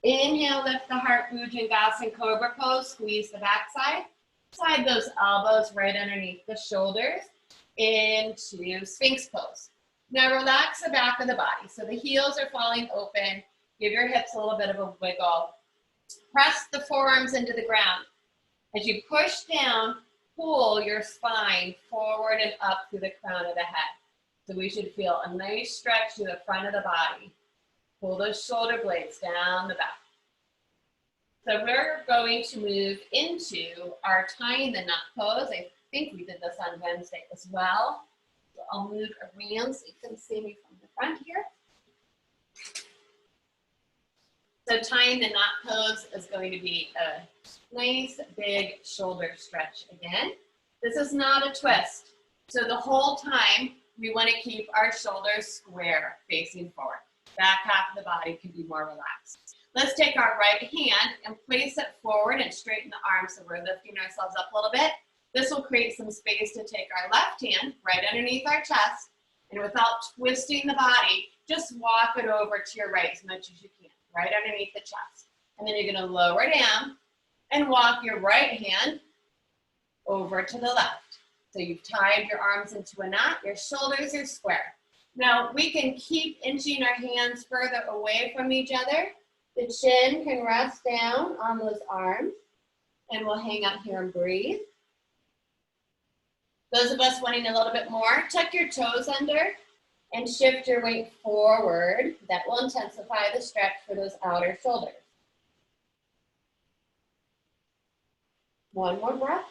S2: Inhale, lift the heart, Bhujangasana Cobra pose. Squeeze the backside. Slide those elbows right underneath the shoulders into Sphinx pose. Now relax the back of the body. So the heels are falling open. Give your hips a little bit of a wiggle. Press the forearms into the ground. As you push down, pull your spine forward and up through the crown of the head. So we should feel a nice stretch through the front of the body. Pull those shoulder blades down the back. So we're going to move into our tying the knot pose. I think we did this on Wednesday as well. So I'll move around so you can see me from the front here. So tying the knot pose is going to be a nice big shoulder stretch again. This is not a twist. So the whole time we want to keep our shoulders square facing forward. Back half of the body can be more relaxed. Let's take our right hand and place it forward and straighten the arms so we're lifting ourselves up a little bit. This will create some space to take our left hand right underneath our chest
S1: And without twisting the body, just walk it over to your right as much as you can, right underneath the chest. And then you're gonna lower down and walk your right hand over to the left. So you've tied your arms into a knot, your shoulders are square. Now we can keep inching our hands further away from each other. The chin can rest down on those arms, and we'll hang out here and breathe. Those of us wanting a little bit more, tuck your toes under and shift your weight forward. That will intensify the stretch for those outer shoulders. One more breath.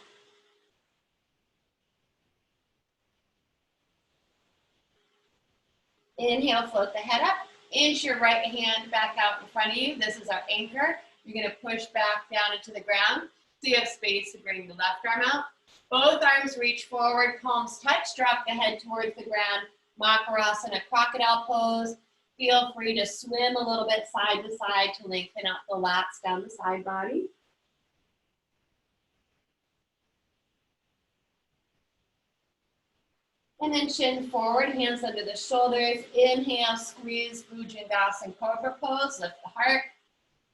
S1: Inhale, float the head up. Inch your right hand back out in front of you. This is our anchor. You're gonna push back down into the ground so you have space to bring the left arm out. Both arms reach forward, palms touch, drop the head towards the ground. Makarasana, crocodile pose. Feel free to swim a little bit side to side to lengthen out the lats down the side body. And then chin forward, hands under the shoulders. Inhale, squeeze Bhujangasana Cobra pose. Lift the heart.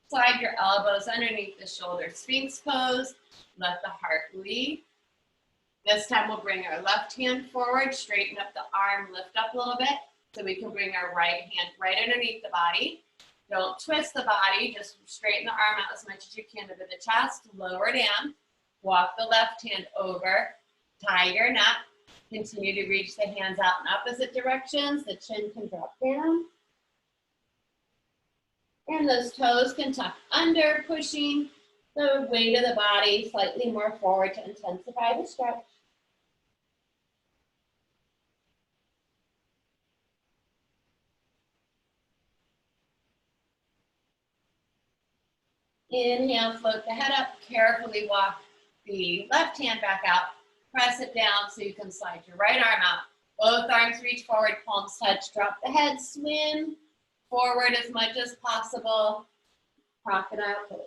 S1: Slide your elbows underneath the shoulder. Sphinx pose. Let the heart lead. This time we'll bring our left hand forward, straighten up the arm, lift up a little bit so we can bring our right hand right underneath the body. Don't twist the body, just straighten the arm out as much as you can over the chest. Lower down. Walk the left hand over. Tie your knot. Continue to reach the hands out in opposite directions. The chin can drop down. And those toes can tuck under, pushing the weight of the body slightly more forward to intensify the stretch. Inhale, float the head up. Carefully walk the left hand back out. Press it down so you can slide your right arm out. Both arms reach forward, palms touch. Drop the head, swim forward as much as possible. Crocodile pose.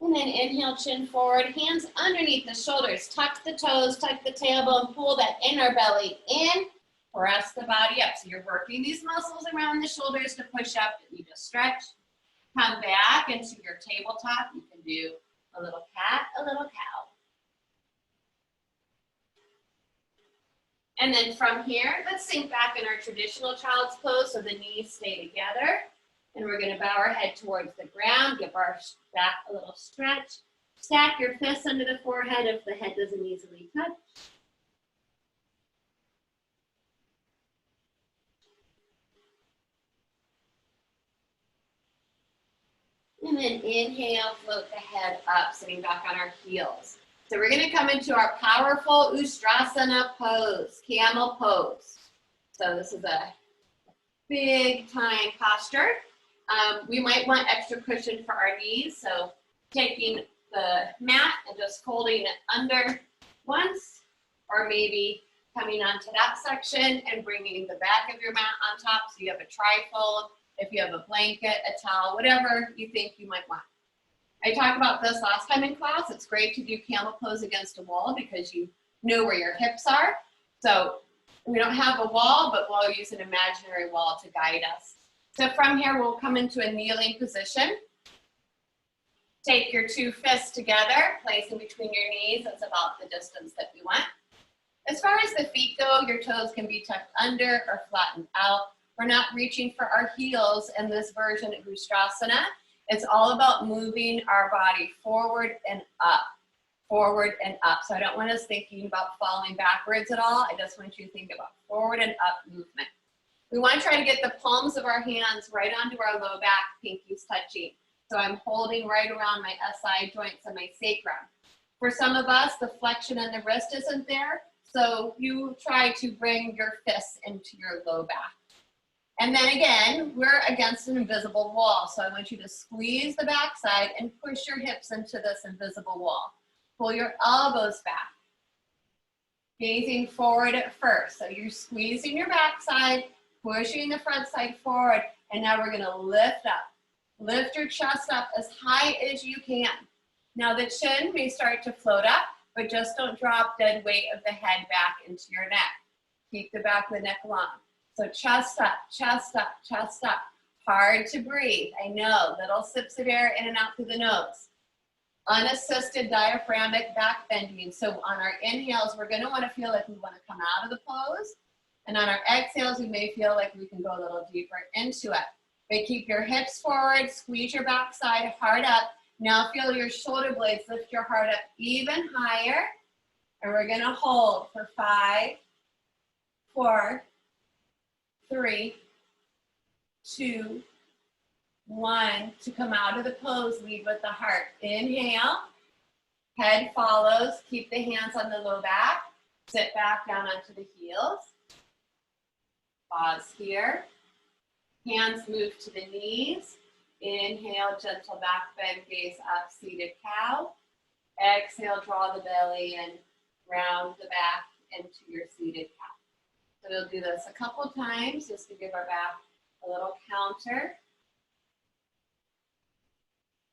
S1: And then inhale, chin forward, hands underneath the shoulders. Tuck the toes, tuck the tailbone, pull that inner belly in. Press the body up. So you're working these muscles around the shoulders to push up. You just stretch. Come back into your tabletop. You can do a little cat, a little cow. And then from here, let's sink back in our traditional child's pose so the knees stay together. And we're going to bow our head towards the ground. Give our back a little stretch. Stack your fists under the forehead if the head doesn't easily touch. And then inhale, float the head up, sitting back on our heels. So we're gonna come into our powerful Ustrasana pose, camel pose. So this is a big time posture. We might want extra cushion for our knees. So taking the mat and just folding it under once, or maybe coming onto that section and bringing the back of your mat on top so you have a trifold. If you have a blanket, a towel, whatever you think you might want. I talked about this last time in class. It's great to do camel pose against a wall because you know where your hips are. So we don't have a wall, but we'll use an imaginary wall to guide us. So from here, we'll come into a kneeling position. Take your two fists together, place in between your knees. That's about the distance that we want. As far as the feet go, your toes can be tucked under or flattened out. We're not reaching for our heels in this version of Ustrasana. It's all about moving our body forward and up, forward and up. So I don't want us thinking about falling backwards at all. I just want you to think about forward and up movement. We want to try to get the palms of our hands right onto our low back, pinkies touching. So I'm holding right around my SI joints and my sacrum. For some of us, the flexion in the wrist isn't there. So you try to bring your fists into your low back. And then again, we're against an invisible wall. So I want you to squeeze the backside and push your hips into this invisible wall. Pull your elbows back. Gazing forward at first. So you're squeezing your backside, pushing the front side forward, and now we're gonna lift up. Lift your chest up as high as you can. Now the chin may start to float up, but just don't drop dead weight of the head back into your neck. Keep the back of the neck long. So chest up, chest up, chest up. Hard to breathe. I know, little sips of air in and out through the nose. Unassisted diaphragmatic back bending. So on our inhales, we're gonna wanna feel like we wanna come out of the pose. And on our exhales, we may feel like we can go a little deeper into it. But keep your hips forward, squeeze your backside, heart up. Now feel your shoulder blades lift your heart up even higher. And we're gonna hold for 5, 4, 3, 2, 1. To come out of the pose, lead with the heart. Inhale, head follows. Keep the hands on the low back. Sit back down onto the heels. Pause here. Hands move to the knees. Inhale, gentle back bend, gaze up, seated cow. Exhale, draw the belly in, round the back into your seated cow. So we'll do this a couple times just to give our back a little counter.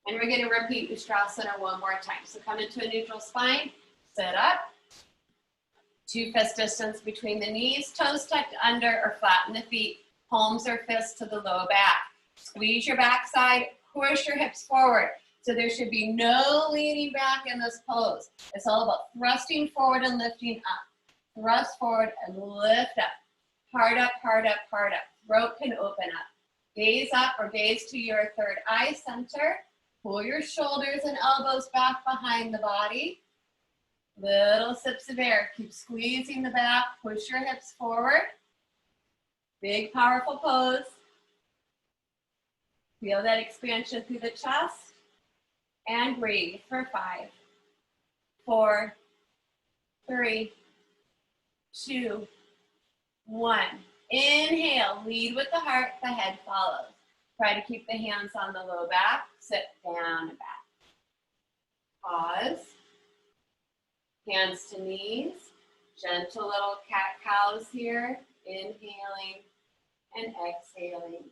S1: And we're going to repeat Ustrasana one more time. So come into a neutral spine, sit up. 2 fist distance between the knees, toes tucked under or flatten the feet, palms or fists to the low back. Squeeze your backside, push your hips forward. So there should be no leaning back in this pose. It's all about thrusting forward and lifting up. Thrust forward and lift up. Heart up, heart up, heart up. Throat can open up. Gaze up or gaze to your third eye center. Pull your shoulders and elbows back behind the body. Little sips of air. Keep squeezing the back. Push your hips forward. Big, powerful pose. Feel that expansion through the chest. And breathe for 5, 4, 3, 2, 1. Inhale, lead with the heart, the head follows. Try to keep the hands on the low back, sit down and back. Pause. Hands to knees. Gentle little cat-cows here. Inhaling and exhaling.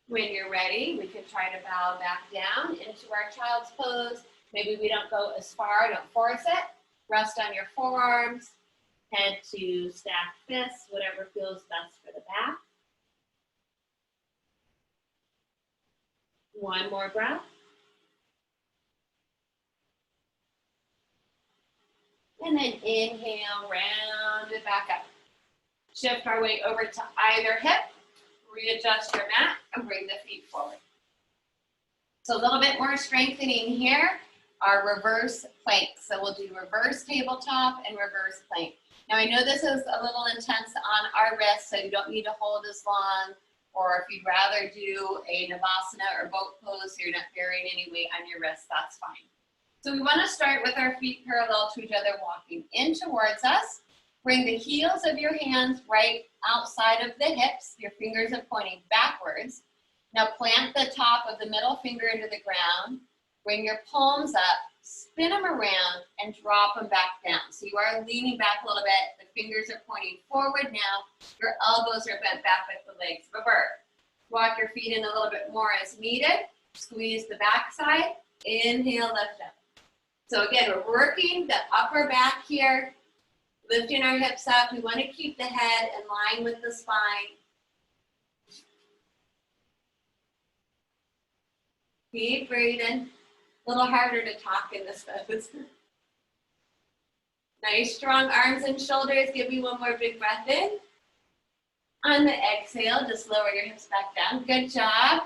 S1: When you're ready, we can try to bow back down into our child's pose. Maybe we don't go as far, don't force it. Rest on your forearms, head to stacked fists, whatever feels best for the back. One more breath. And then inhale, round it back up. Shift our weight over to either hip. Readjust your mat and bring the feet forward. So a little bit more strengthening here, our reverse plank. So we'll do reverse tabletop and reverse plank. Now I know this is a little intense on our wrists, so you don't need to hold as long, or if you'd rather do a Namaste or boat pose so you're not carrying any weight on your wrists, that's fine. So we want to start with our feet parallel to each other, walking in towards us. Bring the heels of your hands right outside of the hips. Your fingers are pointing backwards. Now plant the top of the middle finger into the ground. Bring your palms up, spin them around, and drop them back down. So you are leaning back a little bit. The fingers are pointing forward now. Your elbows are bent back like the legs of a bird. Walk your feet in a little bit more as needed. Squeeze the backside. Inhale, lift up. So again, we're working the upper back here. Lifting our hips up, we want to keep the head in line with the spine. Keep breathing. A little harder to talk in this pose. Nice strong arms and shoulders. Give me one more big breath in. On the exhale, just lower your hips back down. Good job.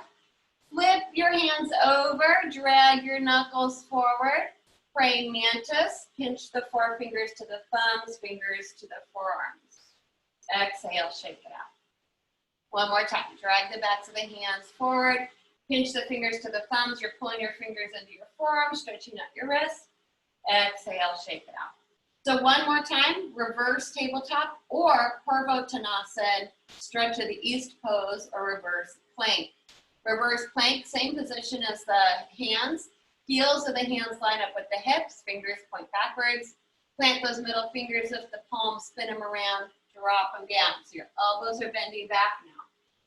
S1: Flip your hands over, drag your knuckles forward. Praying mantis, pinch the forefingers to the thumbs, fingers to the forearms. Exhale, shake it out. One more time, drag the backs of the hands forward, pinch the fingers to the thumbs, you're pulling your fingers into your forearms, stretching out your wrists. Exhale, shake it out. So one more time, reverse tabletop or Purvottanasana, stretch of the east pose or reverse plank. Reverse plank, same position as the hands. Heels of the hands line up with the hips, fingers point backwards. Plant those middle fingers with the palms, spin them around.
S2: drop them down. So your elbows are bending back now.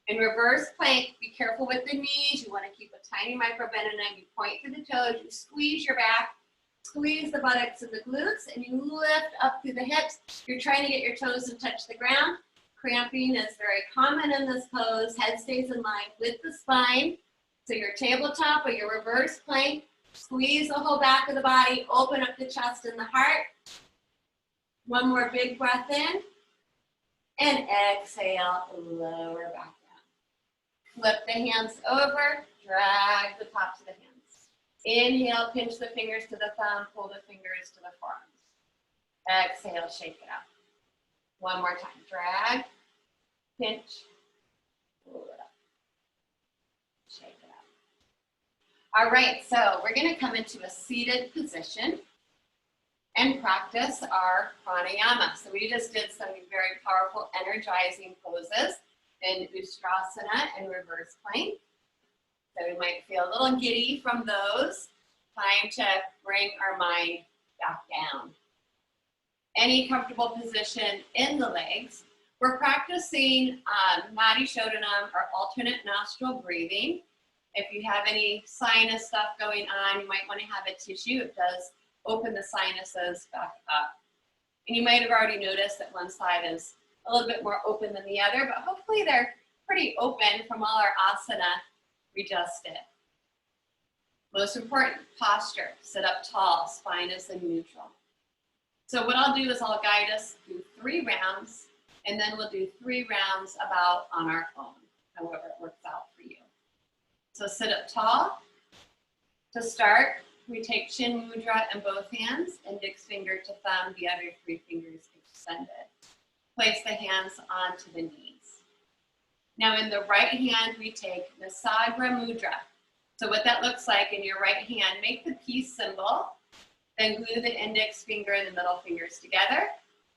S2: In reverse plank, be careful with the knees. You want to keep a tiny micro bend in them. You point to the toes, you squeeze your back, squeeze the buttocks and the glutes, and you lift up through the hips. You're trying to get your toes to touch the ground. Cramping is very common in this pose. Head stays in line with the spine. So your tabletop or your reverse plank, squeeze the whole back of the body, open up the chest and the heart. One more big breath in. And exhale, lower back down. Flip the hands over, drag the tops of the hands. Inhale, pinch the fingers to the thumb, pull the fingers to the forearms. Exhale, shake it out. One more time, drag, pinch, pull it up, shake it out. All right, so we're gonna come into a seated position and practice our pranayama. So we just did some very powerful, energizing poses in Ustrasana and reverse plank. So we might feel a little giddy from those. Time to bring our mind back down. Any comfortable position in the legs. We're practicing Nadi Shodhanam or alternate nostril breathing. If you have any sinus stuff going on, you might want to have a tissue. It does open the sinuses back up. And you might have already noticed that one side is a little bit more open than the other, but hopefully they're pretty open from all our asana we just did. Most important, posture. Sit up tall, spine is in neutral. So what I'll do is I'll guide us through 3 rounds, and then we'll do 3 rounds about on our own, however it works out for you. So sit up tall. To start, we take Chin Mudra in both hands, index finger to thumb, the other 3 fingers extended. Place the hands onto the knees. Now in the right hand, we take Nasagra Mudra. So what that looks like in your right hand, make the peace symbol, then glue the index finger and the middle fingers together.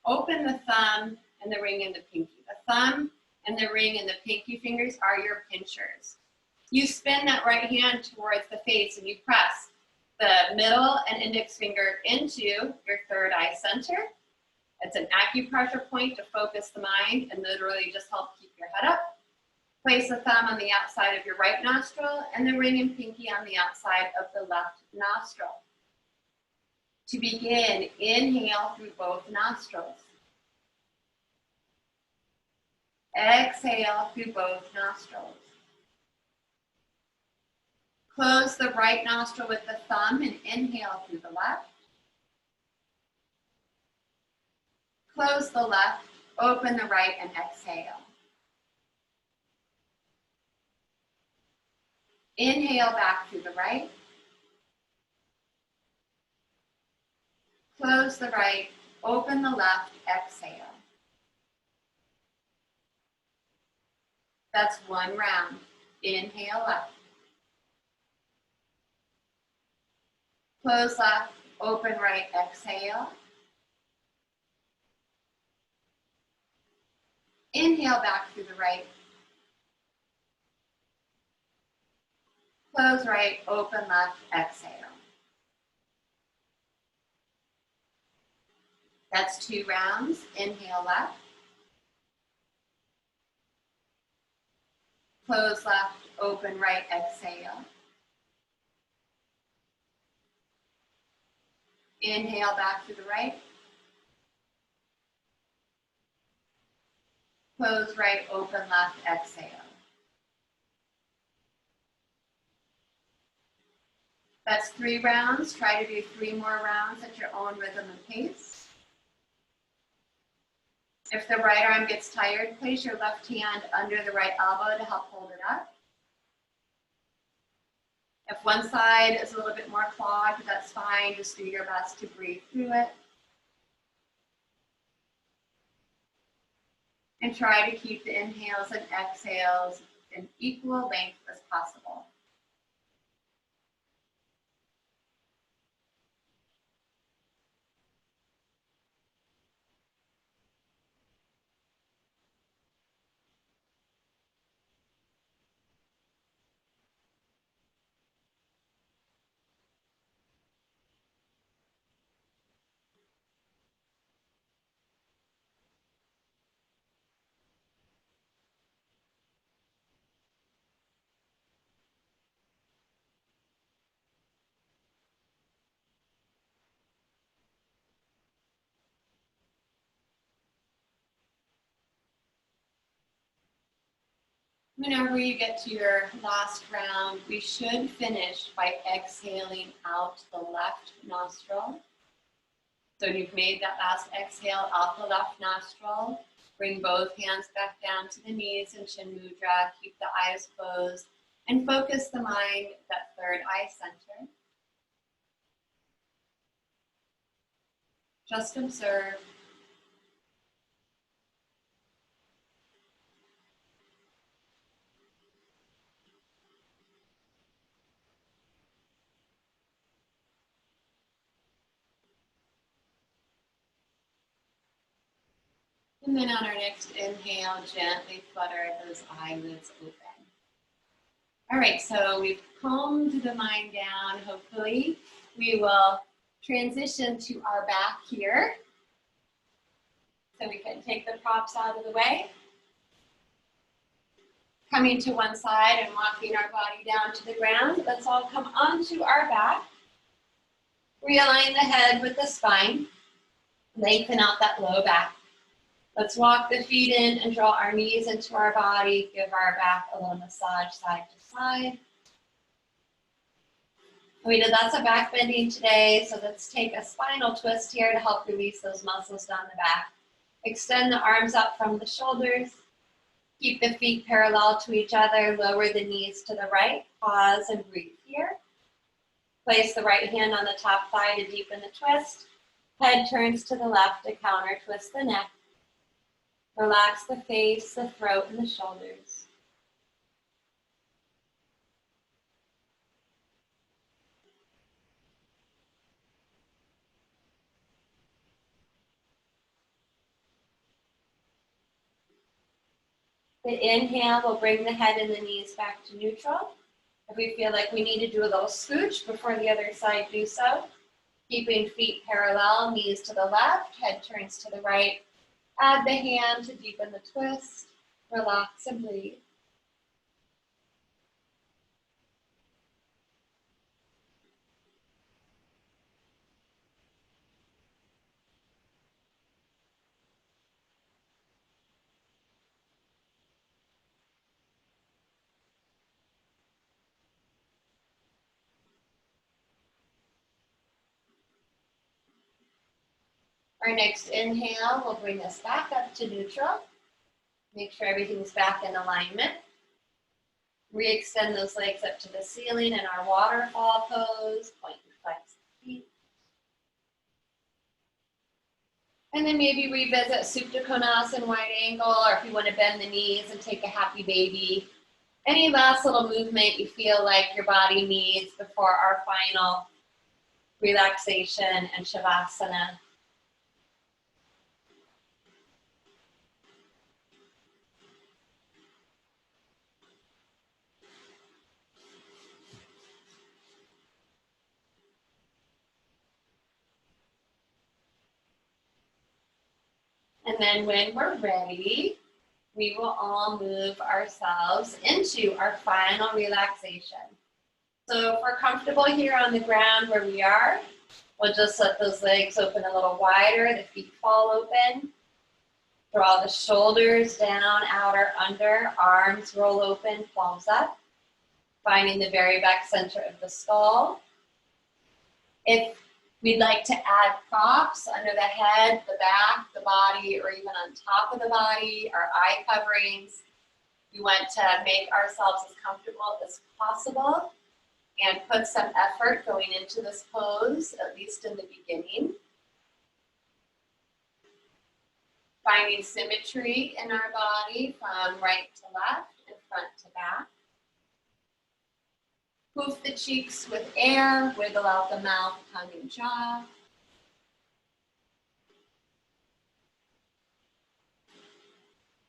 S2: Open the thumb and the ring and the pinky. The thumb and the ring and the pinky fingers are your pinchers. You spin that right hand towards the face and you press the middle and index finger into your third eye center. It's an acupressure point to focus the mind and literally just help keep your head up. Place the thumb on the outside of your right nostril and the ring and pinky on the outside of the left nostril. To begin, inhale through both nostrils. Exhale through both nostrils. Close the right nostril with the thumb and inhale through the left. Close the left, open the right, and exhale. Inhale back through the right. Close the right, open the left, exhale. That's 1 round. Inhale left. Close left, open right, exhale. Inhale back through the right. Close right, open left, exhale. That's 2 rounds. Inhale left. Close left, open right, exhale. Inhale back to the right. Close right, open left, exhale. That's 3 rounds. Try to do 3 more rounds at your own rhythm and pace. If the right arm gets tired, place your left hand under the right elbow to help hold it up. If one side is a little bit more clogged, that's fine. Just do your best to breathe through it. And try to keep the inhales and exhales in equal length as possible.
S1: Whenever you get to your last round, we should finish by exhaling out the left nostril. So you've made that last exhale out the left nostril. Bring both hands back down to the knees in Chin Mudra. Keep the eyes closed and focus the mind, that third eye center. Just observe. And then on our next inhale, gently flutter those eyelids open. All right, so we've calmed the mind down. Hopefully, we will transition to our back here. So we can take the props out of the way. Coming to one side and walking our body down to the ground. Let's all come onto our back. Realign the head with the spine. Lengthen out that low back. Let's walk the feet in and draw our knees into our body. Give our back a little massage side to side. We did lots of back bending today, so let's take a spinal twist here to help release those muscles down the back. Extend the arms up from the shoulders. Keep the feet parallel to each other. Lower the knees to the right. Pause and breathe here. Place the right hand on the top thigh to deepen the twist. Head turns to the left to counter twist the neck. Relax the face, the throat, and the shoulders. The inhale will bring the head and the knees back to neutral. If we feel like we need to do a little scooch before the other side, do so. Keeping feet parallel, knees to the left, head turns to the right. Add the hand to deepen the twist. Relax and breathe. Our next inhale will bring us back up to neutral. Make sure everything's back in alignment. Re-extend those legs up to the ceiling in our waterfall pose. Point and flex the feet. And then maybe revisit Supta Konasana wide angle, or if you want to bend the knees and take a happy baby. Any last little movement you feel like your body needs before our final relaxation and Shavasana. And then when we're ready, we will all move ourselves into our final relaxation. So if we're comfortable here on the ground where we are, we'll just let those legs open a little wider, the feet fall open. Draw the shoulders down, outer, under, arms roll open, palms up. Finding the very back center of the skull. If we'd like to add props under the head, the back, the body, or even on top of the body, our eye coverings. We want to make ourselves as comfortable as possible and put some effort going into this pose, at least in the beginning. Finding symmetry in our body from right to left and front to back. Poof the cheeks with air, wiggle out the mouth, tongue, and jaw.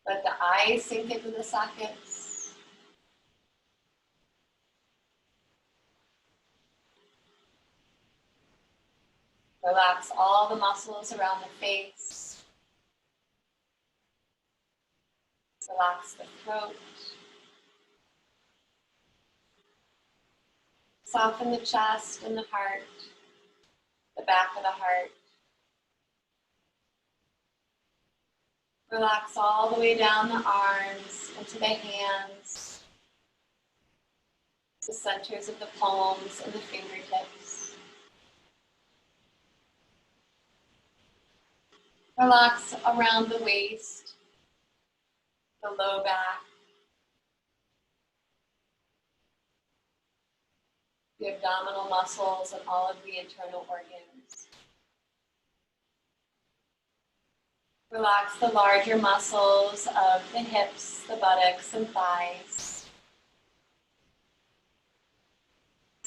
S1: Let the eyes sink into the sockets. Relax all the muscles around the face. Relax the throat. Soften the chest and the heart, the back of the heart. Relax all the way down the arms into the hands.
S2: the centers of the palms and the fingertips. Relax around the waist, the low back, the abdominal muscles, and all of the internal organs. Relax the larger muscles of the hips, the buttocks, and thighs.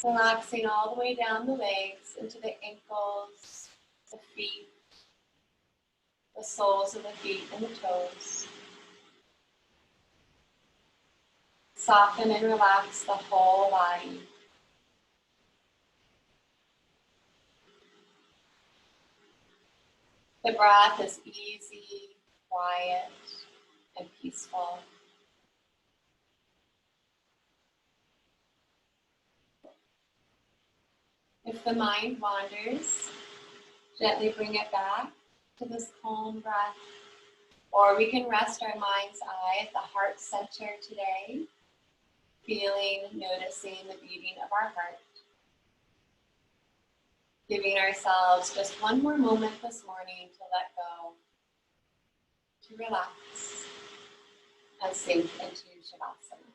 S2: Relaxing all the way down the legs into the ankles, the feet, the soles of the feet, and the toes. Soften and relax the whole body. The breath is easy, quiet, and peaceful. If the mind wanders, gently bring it back to this calm breath. Or we can rest our mind's eye at the heart center today, feeling, noticing the beating of our heart. Giving ourselves just one more moment this morning to let go, to relax, and sink into Shavasana.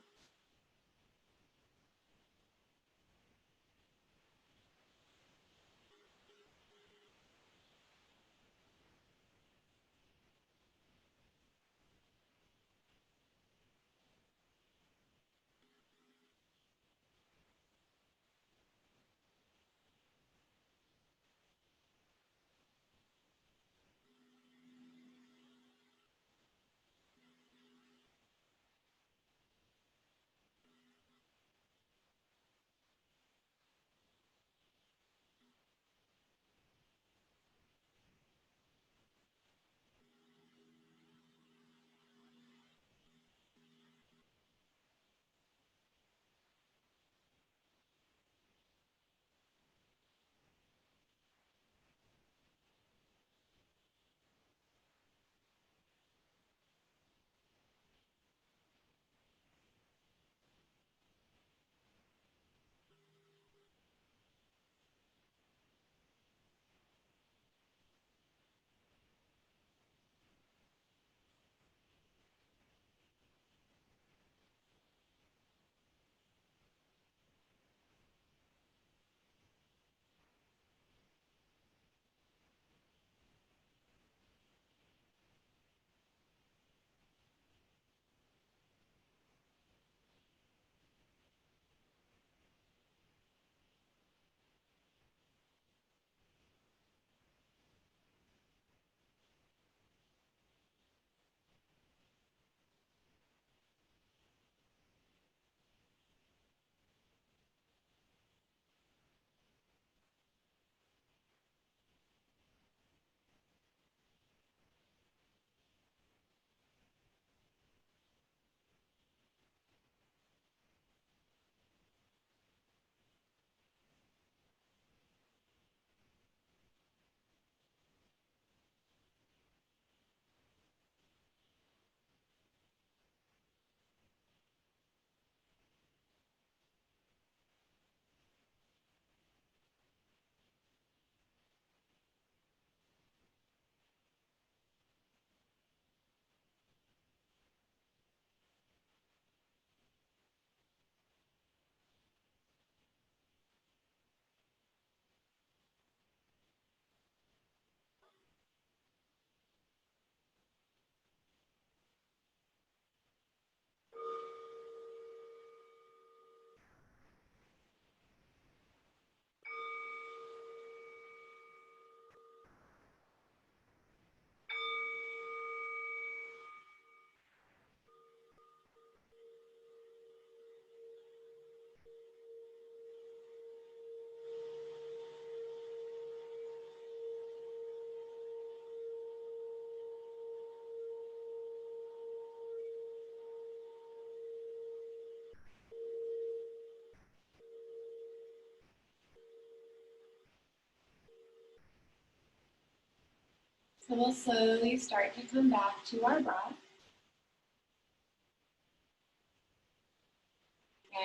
S2: So we'll slowly start to come back to our breath.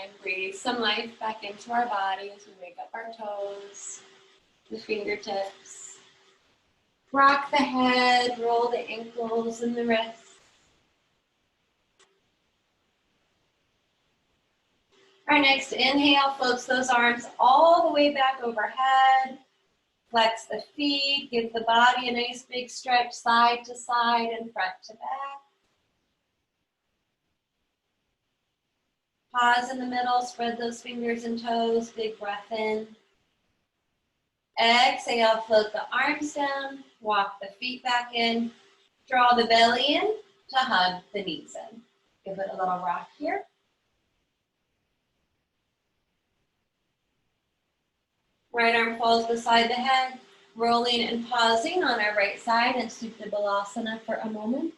S2: And breathe breathe some life back into our body as we wake up our toes, the fingertips. Rock the head, roll the ankles and the wrists. Our next inhale, floats those arms all the way back overhead. Flex the feet, give the body a nice big stretch side to side and front to back. Pause in the middle, spread those fingers and toes, big breath in. Exhale, float the arms down, walk the feet back in, draw the belly in to hug the knees in. Give it a little rock here. Right arm falls beside the head, rolling and pausing on our right side in Supta Balasana for a moment.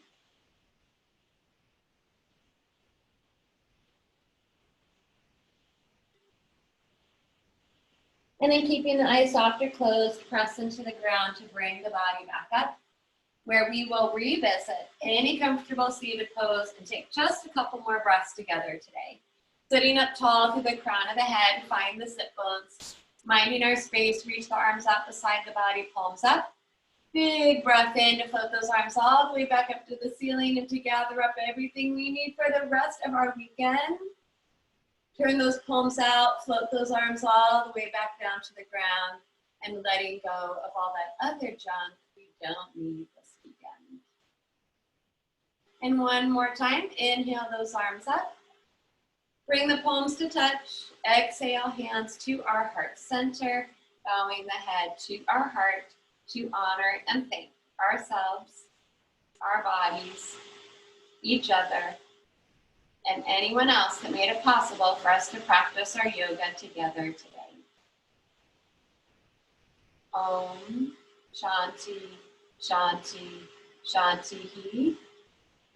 S2: And then keeping the eyes soft or closed, press into the ground to bring the body back up, where we will revisit any comfortable seated pose and take just a couple more breaths together today. Sitting up tall through the crown of the head, find the sit bones. Minding our space, reach the arms out beside the body, palms up. Big breath in to float those arms all the way back up to the ceiling and to gather up everything we need for the rest of our weekend. Turn those palms out, float those arms all the way back down to the ground and letting go of all that other junk we don't need this weekend. And one more time, inhale those arms up. Bring the palms to touch. Exhale, hands to our heart center, bowing the head to our heart to honor and thank ourselves, our bodies, each other, and anyone else that made it possible for us to practice our yoga together today. Om Shanti, Shanti, Shanti.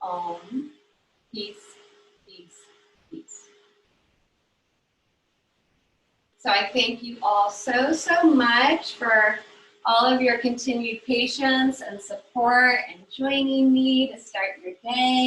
S2: Om, peace, peace, peace. So I thank you all so much for all of your continued patience and support and joining me to start your day.